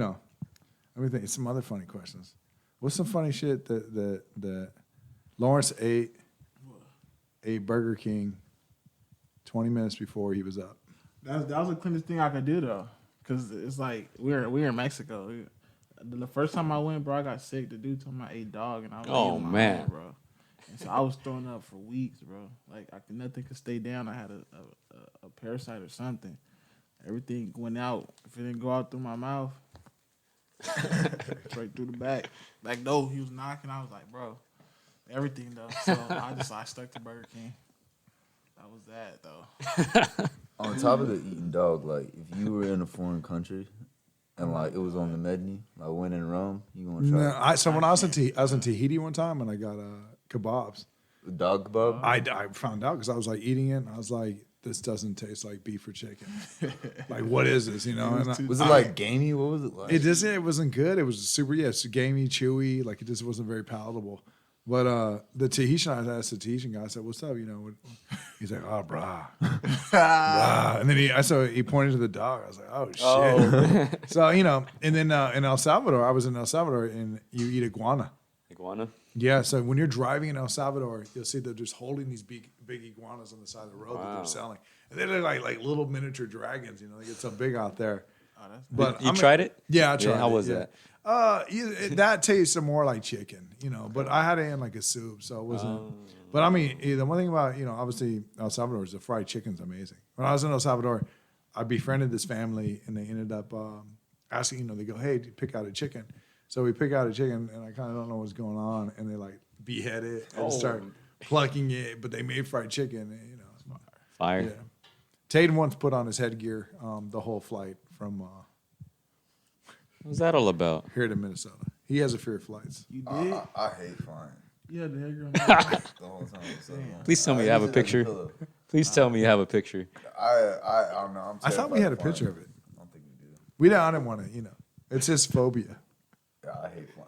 me think. Some other funny questions. What's some funny shit that Lawrence ate Burger King 20 minutes before he was up? That was the cleanest thing I could do though, cause it's like we're in Mexico. The first time I went, bro, I got sick. The dude told me I ate dog, and I was Oh, like, man. bro. And so I was throwing up for weeks, bro. Like nothing could stay down. I had a parasite or something. Everything went out. If it didn't go out through my mouth, straight through the back. Like no, he was knocking. I was like, bro, everything though. So I stuck to Burger King. That was that though. On top of the eating dog, like if you were in a foreign country and like it was on the menu, like when in Rome, you gonna try So when I was in Tahiti one time and I got kebabs, the dog kebab? I found out because I was like eating it and I was like, this doesn't taste like beef or chicken. Like what is this? You know? And Was it like gamey? What was it like? it wasn't good. It was super it's gamey, chewy. Like it just wasn't very palatable. But the Tahitian, I asked the Tahitian guy, I said, "What's up?" You know, he's like, "Oh, brah." Brah. And then he pointed to the dog. I was like, "Oh shit!" So you know, and then in El Salvador, I was in El Salvador, and you eat iguana. Iguana. Yeah, so when you're driving in El Salvador, you'll see they're just holding these big iguanas on the side of the road that they're selling, and they look like little miniature dragons. You know, they get so big out there. But You tried it? Yeah, I tried. How it, was yeah. that? That tasted more like chicken, you know. But I had it in like a soup, so it wasn't. But I mean, the one thing about obviously El Salvador is the fried chicken's amazing. When I was in El Salvador, I befriended this family, and they ended up asking. They go, "Hey, pick out a chicken." So we pick out a chicken, and I kind of don't know what's going on, and they like behead it and start plucking it. But they made fried chicken, and, it's Fire. yeah. Tayden once put on his headgear the whole flight from What's that all about? here to Minnesota. He has a fear of flights. You did? I hate flying You had the head girl. the whole time. So, Please tell me you have a picture. Please tell me you have a picture. I don't know. I thought we had a picture of it. I don't think we do. I didn't want to, it's his phobia. Yeah,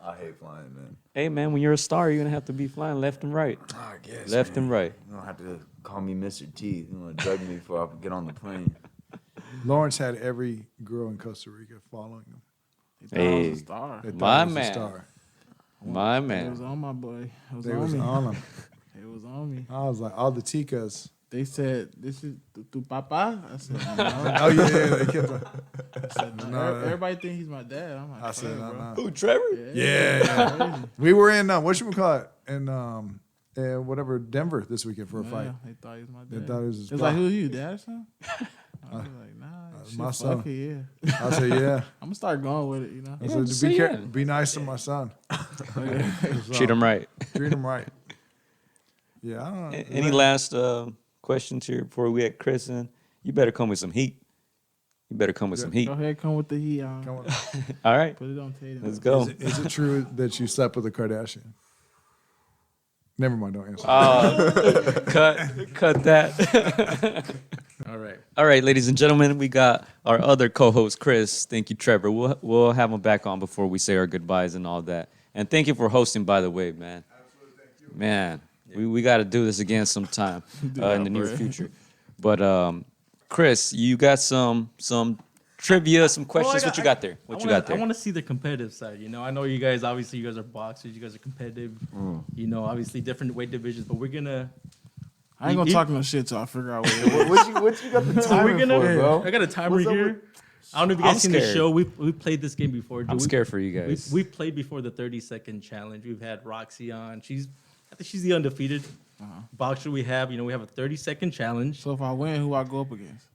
I hate flying, man. Hey man, when you're a star, you're gonna have to be flying left and right. I guess. Left man. and right. You don't have to call me Mr. T. You want to drug me before I get on the plane. Lawrence had every girl in Costa Rica following him. Hey, I was a star. They thought My he was a man. star. my It was man. on my boy. It was They on was me. on him. It was on me. I was like, all the ticas. They said, "This is tu papa." I said, "No." Oh yeah, they kept. I said, "No." No, Everybody think he's my dad. I'm like, I said, "Fuck, no, bro." no. Who, Trevor? Yeah. Crazy. We were in whatchamacallit in whatever Denver this weekend for a Yeah, fight. they thought he was my They dad. thought he was his It's like, brother. who you, dad or something? I was like, nah, shit, my fuck son. it, yeah. I said, yeah. I'm gonna start going with it, you know. I Yeah, said, just be say careful, yeah. be nice to my son. Treat him right. Treat him right. Yeah, I don't know. Any last questions here before we get Chris in? You better come with some heat. You better come with some heat. Go ahead, come with the heat on. Come on. All right, Put it on Tayden. let's go. Is it true that you slept with a Kardashian? Never mind, don't answer. Cut that. All right, ladies and gentlemen, we got our other co-host, Chris. Thank you, Trevor. We'll have him back on before we say our goodbyes and all that. And thank you for hosting, by the way, man. Absolutely, thank you. Man, we got to do this again sometime in the near future. But Chris, you got some trivia, some questions. What you got there? What you got there? I want to see the competitive side. I know you guys. Obviously, you guys are boxers. You guys are competitive. Obviously different weight divisions. But we're gonna. I ain't gonna You- talk no shit till I figure out what What you got the So we're timer gonna. for, bro? I got a timer What's up here. I don't know if you guys I'm seen the scared. show. We played this game before. I'm scared for you guys. We've played before the 30-second challenge. We've had Roxy on. I think she's the undefeated boxer we have. We have a 30-second challenge. So if I win, who I go up against?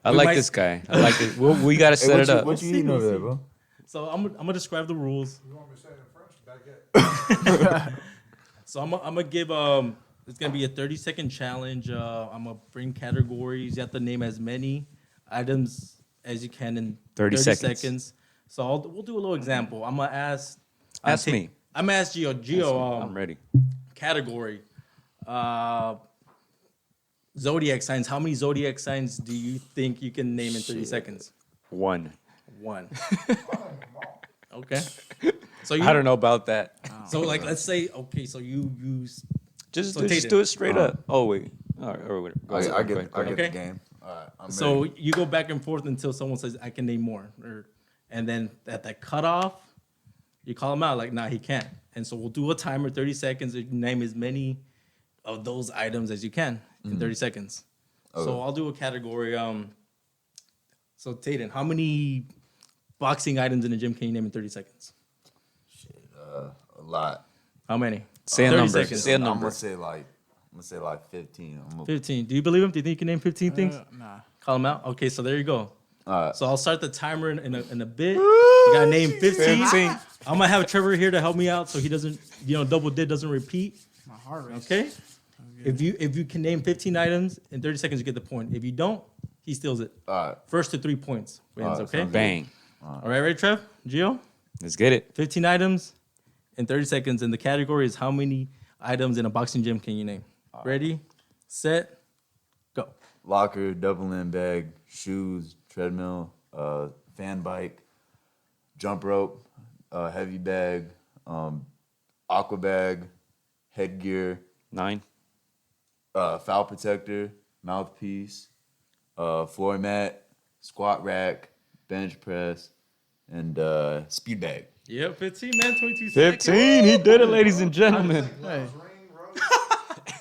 I we like might- this guy. I like it. We got to set it up. What you eating over there, bro? So I'm gonna describe the rules. You want me to say it in French? Baguette. So I'm gonna give it's gonna be a 30-second challenge. I'm gonna bring categories. You have to name as many items as you can in 30 30 seconds. seconds. So we'll do a little example. I'm gonna ask. Ask me. I'm gonna ask Gio. I'm ready. Category. Zodiac signs. How many zodiac signs do you think you can name in 30 seconds? One. One. Okay. So I don't know about that. So let's say so you use. Just, So just Tayden. do it straight up. Oh wait. All right. Or wait. Go ahead. I Go get ahead. Okay. the game. All right, I'm So ready. you go back and forth until someone says, I can name more. And then at that cutoff, you call him out like, nah, he can't. And so we'll do a timer, 30 seconds. You name as many of those items as you can in 30 seconds. Okay. So I'll do a category. So Tayden, how many boxing items in the gym can you name in 30 seconds? A lot. How many? Say a 30 number. seconds. Say a I'm number. gonna say like 15. 15. Do you believe him? Do you think you can name 15 things? Nah. Call him out. Okay, so there you go. All right. So I'll start the timer in a bit. You gotta name 15. 15. I'm gonna have Trevor here to help me out so he doesn't, double dip doesn't repeat. My heart rate. Okay. If you can name 15 items in 30 seconds, you get the point. If you don't, he steals it. All right. First to 3 points wins. Alright, Okay. sounds Bang. All right, ready, Trev? Gio? Let's get it. 15 items in 30 seconds. And the category is how many items in a boxing gym can you name? Ready, set, go. Locker, double end bag, shoes, treadmill, fan bike, jump rope, heavy bag, aqua bag, headgear, 9. foul protector, mouthpiece, floor mat, squat rack, bench press, and speed bag. Yep, 15, man, 22 seconds. 15. He did it, ladies and gentlemen. Hey,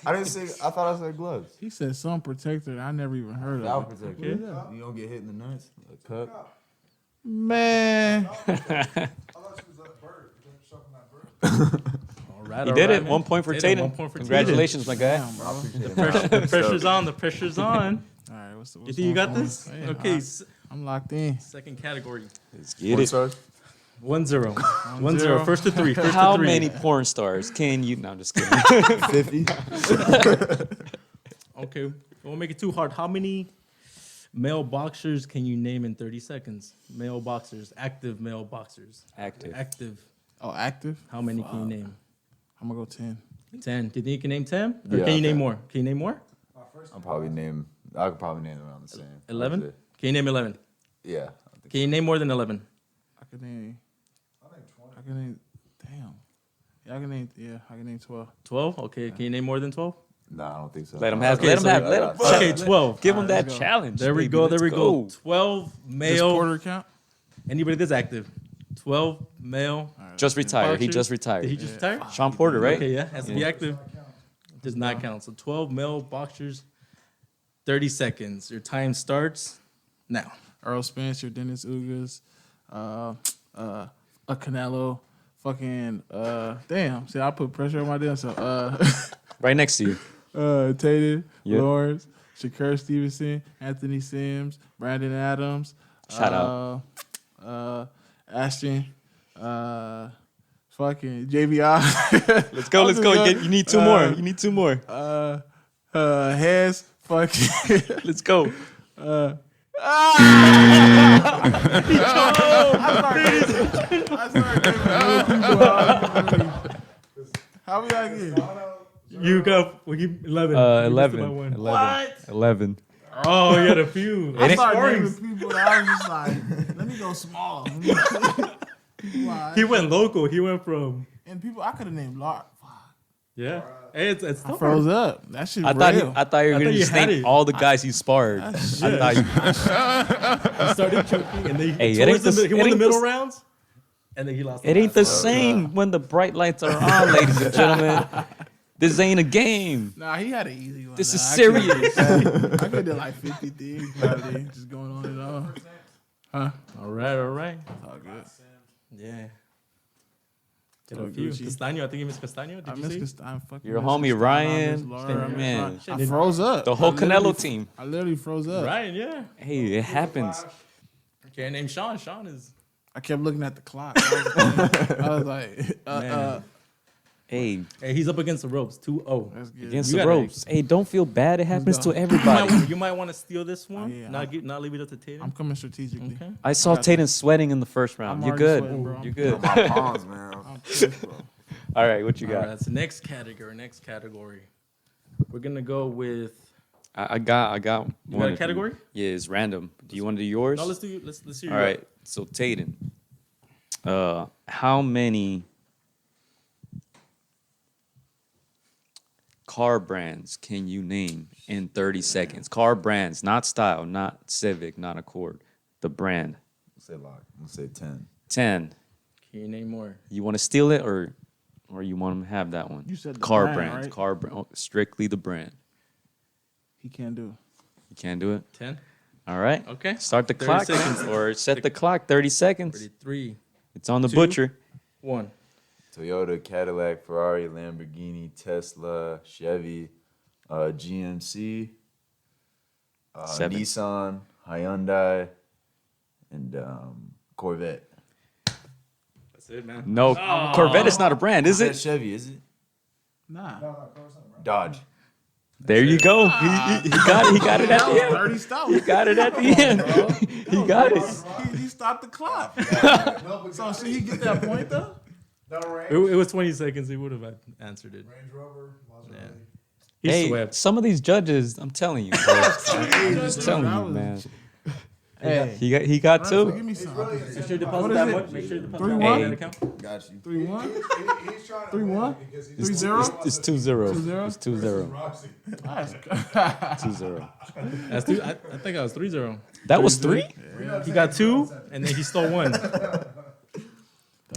I thought I said gloves. he said some protector I never even heard Foul of. protector. You don't get hit in the nuts. A cup. Man. All right, He all did right, it. man. 1 point for Tayden, Tayden. 1 point for Congratulations, my guy. Damn, bro. All Tayden. The pressure's on. The pressure's on. right, what's the You think you got this? Yeah, Okay, I'm locked in. second category. Let's get it. 1-0. 1-0. First to 3. First How to 3. many porn stars can you? No, I'm just kidding. 50. Okay, don't make it too hard. How many male boxers can you name in 30 seconds? Male boxers, active male boxers. Active. Active. Oh, active? How many can you name? I'm going to go 10. 10. Do you think you can name 10? Or Yeah, can you name okay. more? Can you name more? I could probably name around the same. 11? That's it. Can you name 11? Yeah. I think Can you name more than 11? I can name. I can name. Damn. Yeah, I can name 12. 12? Okay, can you name more than 12? No, I don't think so. Let him have. Okay, let him so- have. Let him. Okay, 12. Give him that let's go. challenge. There we baby. go. There Let's we go. 12 Does male. quarter count? Anybody that's active. 12 male. Just retired. He boxers. just Did retired. he just retire? Sean Porter, right? Okay, yeah, has to be active. Does not count. So 12 male boxers, 30 seconds. Your time starts now. Earl Spencer, Dennis Ugas, a Canelo, fucking damn. See, I put pressure on my damn self. Right next to you. Tayden, Yep. Lawrence, Shakur Stevenson, Anthony Sims, Brandon Adams. Shout out. Ashton. Fucking JBI. Let's go. Let's go. You need 2 more. You need 2 more. Hez. Fucking. Let's go. How we got get? You got 11. 11. 11. Oh, you had a few. I started naming people that I was just like, let me go small. He went local. He went from, And people, I could have named Lark. yeah. Hey, it's I tough. froze up. That shit I real. thought you were I gonna thought you just had name it. all the guys he sparred. I thought you, He started choking, and then Hey, it towards ain't the- he it won the ain't middle the- rounds, and then he lost. it ain't the last round. same when the bright lights are on, ladies and gentlemen. This ain't a game. Nah, he had an easy one. This is Nah, serious. I could do like 50 things probably, just going on and on. All right. All good. Yeah. Get a Oh, few. Gucci. Castaño, I think you missed Castaño. I Did you miss see? Castine. Fucking Your miss homie Castine, Ryan, I miss Laura, man. I froze up. The whole I literally- Canelo team. I literally froze up. Ryan, yeah. Hey, it happens. Okay, name Sean. Sean is I kept looking at the clock. I was like, Man. Hey, Hey, he's up against the ropes. 2-0. that's good. against You the gotta- ropes. Hey, don't feel bad. It happens to go. everybody. You might want to steal this one. yeah, Not leave it up to Tatum. I'm coming strategically. Okay. I saw Tayden sweating in the first round. I'm You're already good. sweating, bro. You're good. My palms, man. I'm pissed, bro. All right, what you All got? right, that's the next category. We're gonna go with. I got You one. got a if you- category? Yeah, it's random. Do you want to do yours? No, let's see. All right. So Tayden, how many car brands can you name in 30 seconds? Car brands, not style, not Civic, not Accord. The brand. I'm gonna say 10. 10. Can you name more? You want to steal it or you want them to have that one? You said the car brand, brands. right? Car brand. Oh, strictly the brand. He can't do it. You can't do it. 10. All right. Okay. Start the 30 clock seconds. or set the clock. 30 seconds. 33. It's on the 2, butcher. 1. Toyota, Cadillac, Ferrari, Lamborghini, Tesla, Chevy, GMC, 7. Nissan, Hyundai, and Corvette. That's it, man. No, Corvette is not a brand, is Is that it? Chevy, is it? Nah. Dodge. There you go. He got it. He got it at the end. 30 stops. He got it at the end. He got it. He stopped the clock. So should he get that point though? It was 20 seconds. He would have answered it. Range Rover, Maserati. Yeah. He Hey, swept. some of these judges, I'm telling you, bro. I'm just telling you, man. Hey, He got give two. me some. Make sure you deposit What is that it? much. Make sure you deposit 3-1? that account. Got you. 3-1? He's trying to 3-1? win because he's 3-0? It's 2-0. 2-0? It's 2-0. Roxy. 2-0. That's two. I think I was 3-0. That was 3? He got 2, and then he stole 1.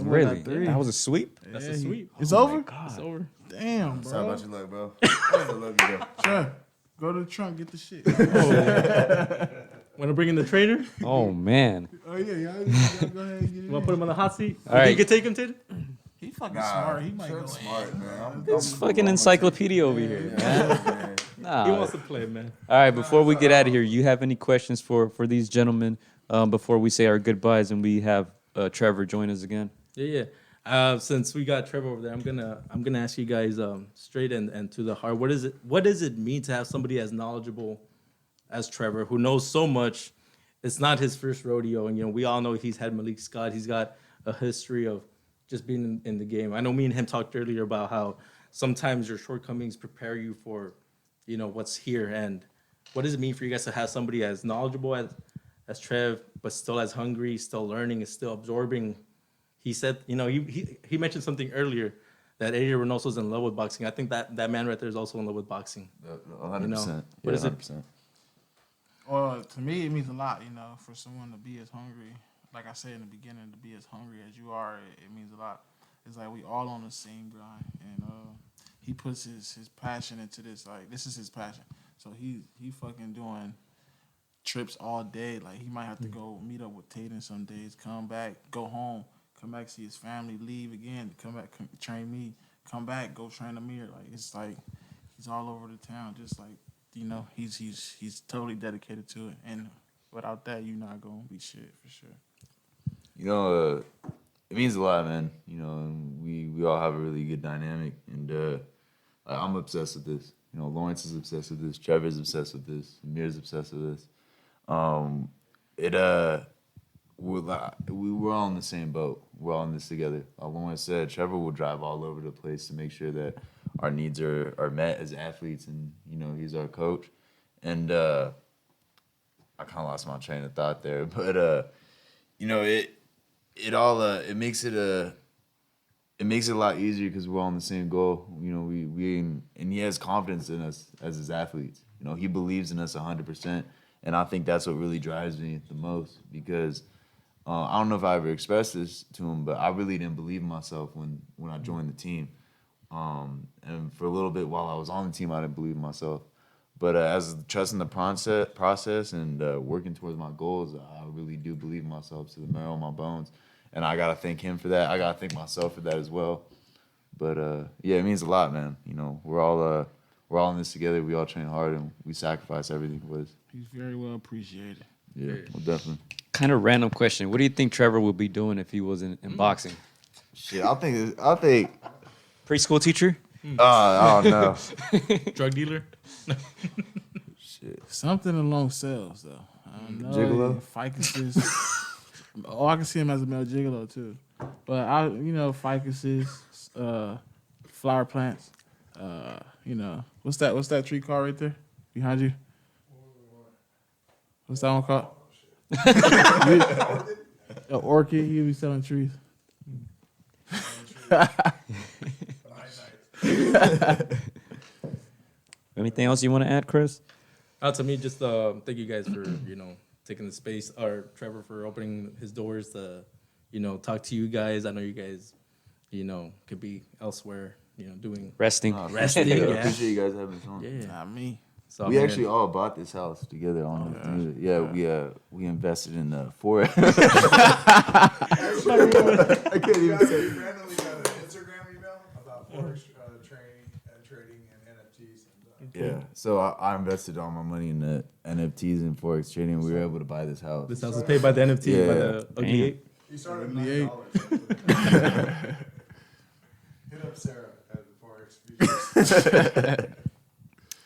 Really? three. That was a sweep? That's a sweep. It's over? It's over. Damn, Sorry bro. about your luck, bro. Still love you, bro. Sure. Go to the trunk, get the shit. Want to bring in the trainer? Oh, man. Oh yeah, y'all go ahead and get it. Want to put him on the hot seat? All right. You can take him, Tayden? He fucking smart. He might go Trev's in. smart, man. It's fucking encyclopedia over here, man. He Nah. wants to play, man. All right, before we get out of here, you have any questions for these gentlemen before we say our goodbyes and we have Trevor join us again? Yeah. Since we got Trevor over there, I'm gonna ask you guys straight and to the heart. What does it mean to have somebody as knowledgeable as Trevor, who knows so much? It's not his first rodeo, and we all know he's had Malik Scott. He's got a history of just being in the game. I know me and him talked earlier about how sometimes your shortcomings prepare you for, what's here. And what does it mean for you guys to have somebody as knowledgeable as Trev, but still as hungry, still learning, is still absorbing? He said, he mentioned something earlier that Eddie Reynoso's in love with boxing. I think that man right there is also in love with boxing. 100%. What is it? 100%. Well, to me, it means a lot, for someone to be as hungry. Like I said in the beginning, to be as hungry as you are, it means a lot. It's like we all on the same grind, and he puts his passion into this. Like, this is his passion. So he fucking doing trips all day. Like, he might have to go meet up with Tayden some days, come back, go home, come back, see his family, leave again, come back, train me, come back, go train Amir. Like, it's like he's all over the town, just like, he's totally dedicated to it. And without that, you're not going to be shit, for sure. It means a lot, man. We all have a really good dynamic, and I'm obsessed with this. Lawrence is obsessed with this. Trevor's obsessed with this. Amir's obsessed with this. We're all in the same boat. We're all in this together. Like Lawrence said, Trevor will drive all over the place to make sure that our needs are met as athletes, and he's our coach. And I kind of lost my train of thought there, but it makes it a lot easier because we're all on the same goal. And he has confidence in us as his athletes. He believes in us 100%, and I think that's what really drives me the most, because I don't know if I ever expressed this to him, but I really didn't believe in myself when I joined the team. And for a little bit while I was on the team, I didn't believe in myself. But as trusting the process and working towards my goals, I really do believe in myself to the marrow of my bones. And I got to thank him for that. I got to thank myself for that as well. But, it means a lot, man. We're all in this together. We all train hard, and we sacrifice everything for this. He's very well appreciated. Yeah, well, definitely. Kind of random question. What do you think Trevor would be doing if he was in boxing? Shit, I think Preschool teacher? I don't know. Drug dealer? Shit. Something along sales, though. I don't know. Gigolo? Ficuses. I can see him as a male gigolo, too. But, ficuses, flower plants, what's that tree called right there behind you? What's that one called? An orchid. He'll be selling trees. Anything else you want to add, Chris? To me, just thank you guys for taking the space, or Trevor for opening his doors to talk to you guys. I know you guys could be elsewhere doing Resting. resting. I Yeah. appreciate you guys having fun. Yeah. Not me. So We man, actually all bought this house together on we invested in Forex. I can't even say. Randomly got an Instagram email about forex training and trading and NFTs. Yeah. So I invested all my money in the NFTs and forex trading. We were able to buy this house. This house is paid by the NFT, Yeah. by the ugly ape. You started The at $9. Hit up Sarah at the forex.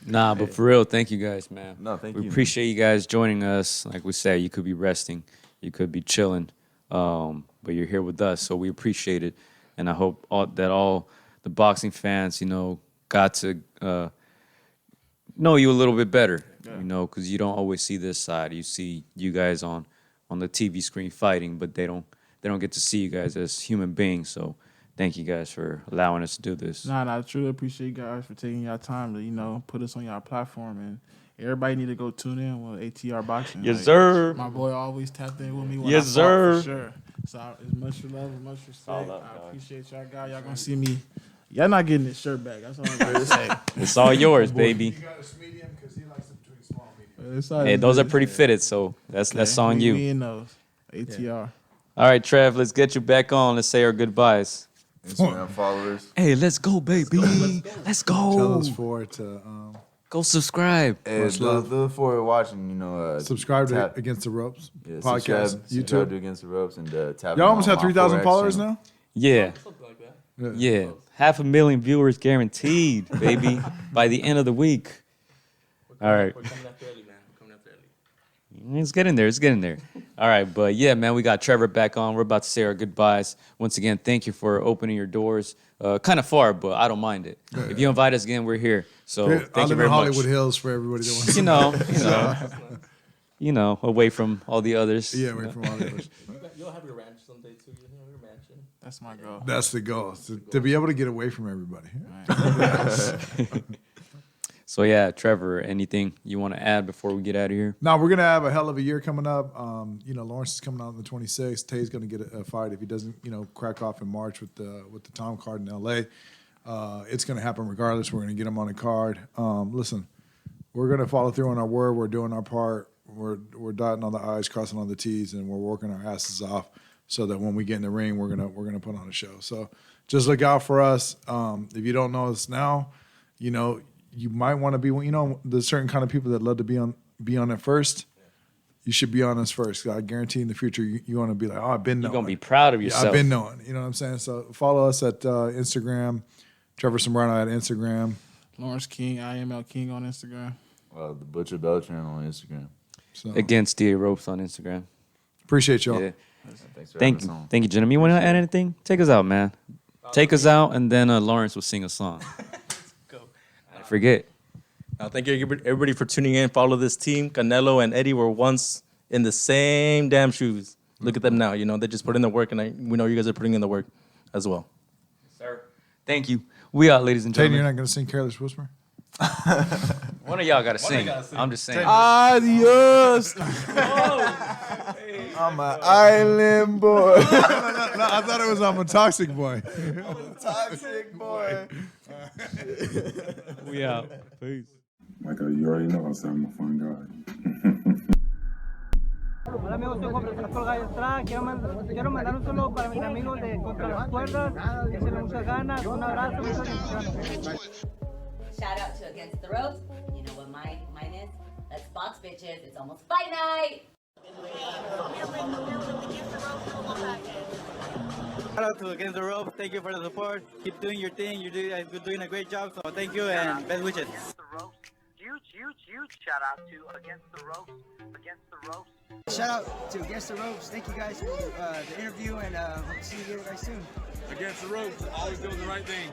Nah, but for real, thank you guys, man. No, thank we you. We appreciate you guys joining us. Like we said, you could be resting, you could be chilling, but you're here with us, so we appreciate it. And I hope that all the boxing fans, got to know you a little bit better, because you don't always see this side. You see you guys on the TV screen fighting, but they don't get to see you guys as human beings. So thank you guys for allowing us to do this. Nah, I truly appreciate you guys for taking your time to, put us on your platform. And everybody need to go tune in with ATR Boxing. Yes, sir. My boy always tapped in with me when Yes, I fought, sir. for sure. So it's much love and much respect. I appreciate y'all guys. Y'all gonna see me. Y'all not getting this shirt back. That's all I'm gonna say. It's all yours, baby. You got a medium because he likes it between small and medium. It's all Hey, those are pretty good. fitted, so that's on you. Me and those. ATR. All right, Trev, let's get you back on. Let's say our goodbyes. Instagram followers. Hey, let's go, baby. Let's Tell go. us forward to Go subscribe. Hey, look forward to watching. subscribe to tap- Against the Ropes Yeah, podcast, subscribe YouTube. to Against the Ropes and tap. Y'all almost on have my 3,000 Forex followers channel. now. Yeah, Something like that. yeah. 500,000 viewers guaranteed, baby, by the end of the week. All right. We're coming after Eddie, man. We're coming after Eddie. It's getting there. It's getting there. All right, but yeah, man, we got Trevor back on. We're about to say our goodbyes. Once again, thank you for opening your doors. Kind of far, but I don't mind it. If you invite us again, we're here. So I thank you live very in Hollywood much. Hills for everybody that wants. Away from all the others. Yeah, away from all the others. You'll have your ranch someday too. You'll have your mansion. That's my goal. That's the goal, to be able to get away from everybody. So yeah, Trevor, anything you want to add before we get out of here? Now we're gonna have a hell of a year coming up. Lawrence is coming out on the 26th. Tay's gonna get a fight if he doesn't, crack off in March with the Tom card in LA. It's gonna happen regardless. We're gonna get him on the card. Listen, we're gonna follow through on our word. We're doing our part. We're dotting all the I's, crossing all the T's, and we're working our asses off so that when we get in the ring, we're gonna put on a show. So just look out for us. If you don't know us now, you might want to be, there's certain kind of people that love to be on it first. You should be on us first. I guarantee in the future, you want to be like, oh, I've been knowing. You're going to be proud of Yeah, yourself. I've been knowing. You know what I'm saying? So follow us at Instagram, Trevor Sambrano at Instagram. Lawrence King, IML King on Instagram. The Butcher Beltran on Instagram. So Against daropes on Instagram. appreciate y'all. Yeah. Thanks for Thank having you. us on. Thank you, gentlemen. You want to add anything? Take us out, man. Take us out, and then Lawrence will sing a song. Go. I forget. Thank you everybody for tuning in. Follow this team. Canelo and Eddie were once in the same damn shoes. Look at them now. They just put in the work, and we know you guys are putting in the work as well. Sir. Thank you. We out, ladies and Tayden, you're gentlemen. not going to sing Careless Whisper? One of y'all got to sing. gotta sing. I'm just saying. Adios. I'm an island boy. No, I thought it was I'm a Toxic Boy. Toxic boy. We out. Peace. Michael, you already know I'm a fun guy. Hola amigos, soy Juan Francisco Gallo Estrada. Quiero mandar un saludo para mis amigos de Contra las Cuerdas. Échenle muchas ganas. Un abrazo, muchas bendiciones. Shout out to Against the Ropes. You know what mine is? Let's box, bitches. It's almost fight night. Shout out to Against the Ropes. Thank you for the support. Keep doing your thing. You're doing a great job. So thank you and best wishes. Against the Ropes. Huge shout out to Against the Ropes. Against the Ropes. Shout out to Against the Ropes. Thank you guys for the interview and hope to see you guys soon. Against the Ropes, always doing the right thing.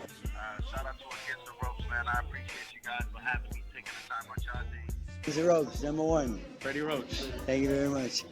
Shout out to Against the Ropes, man. I appreciate you guys for having me, taking the time out y'all day. Against the Ropes, #1. Freddie Roach. Thank you very much.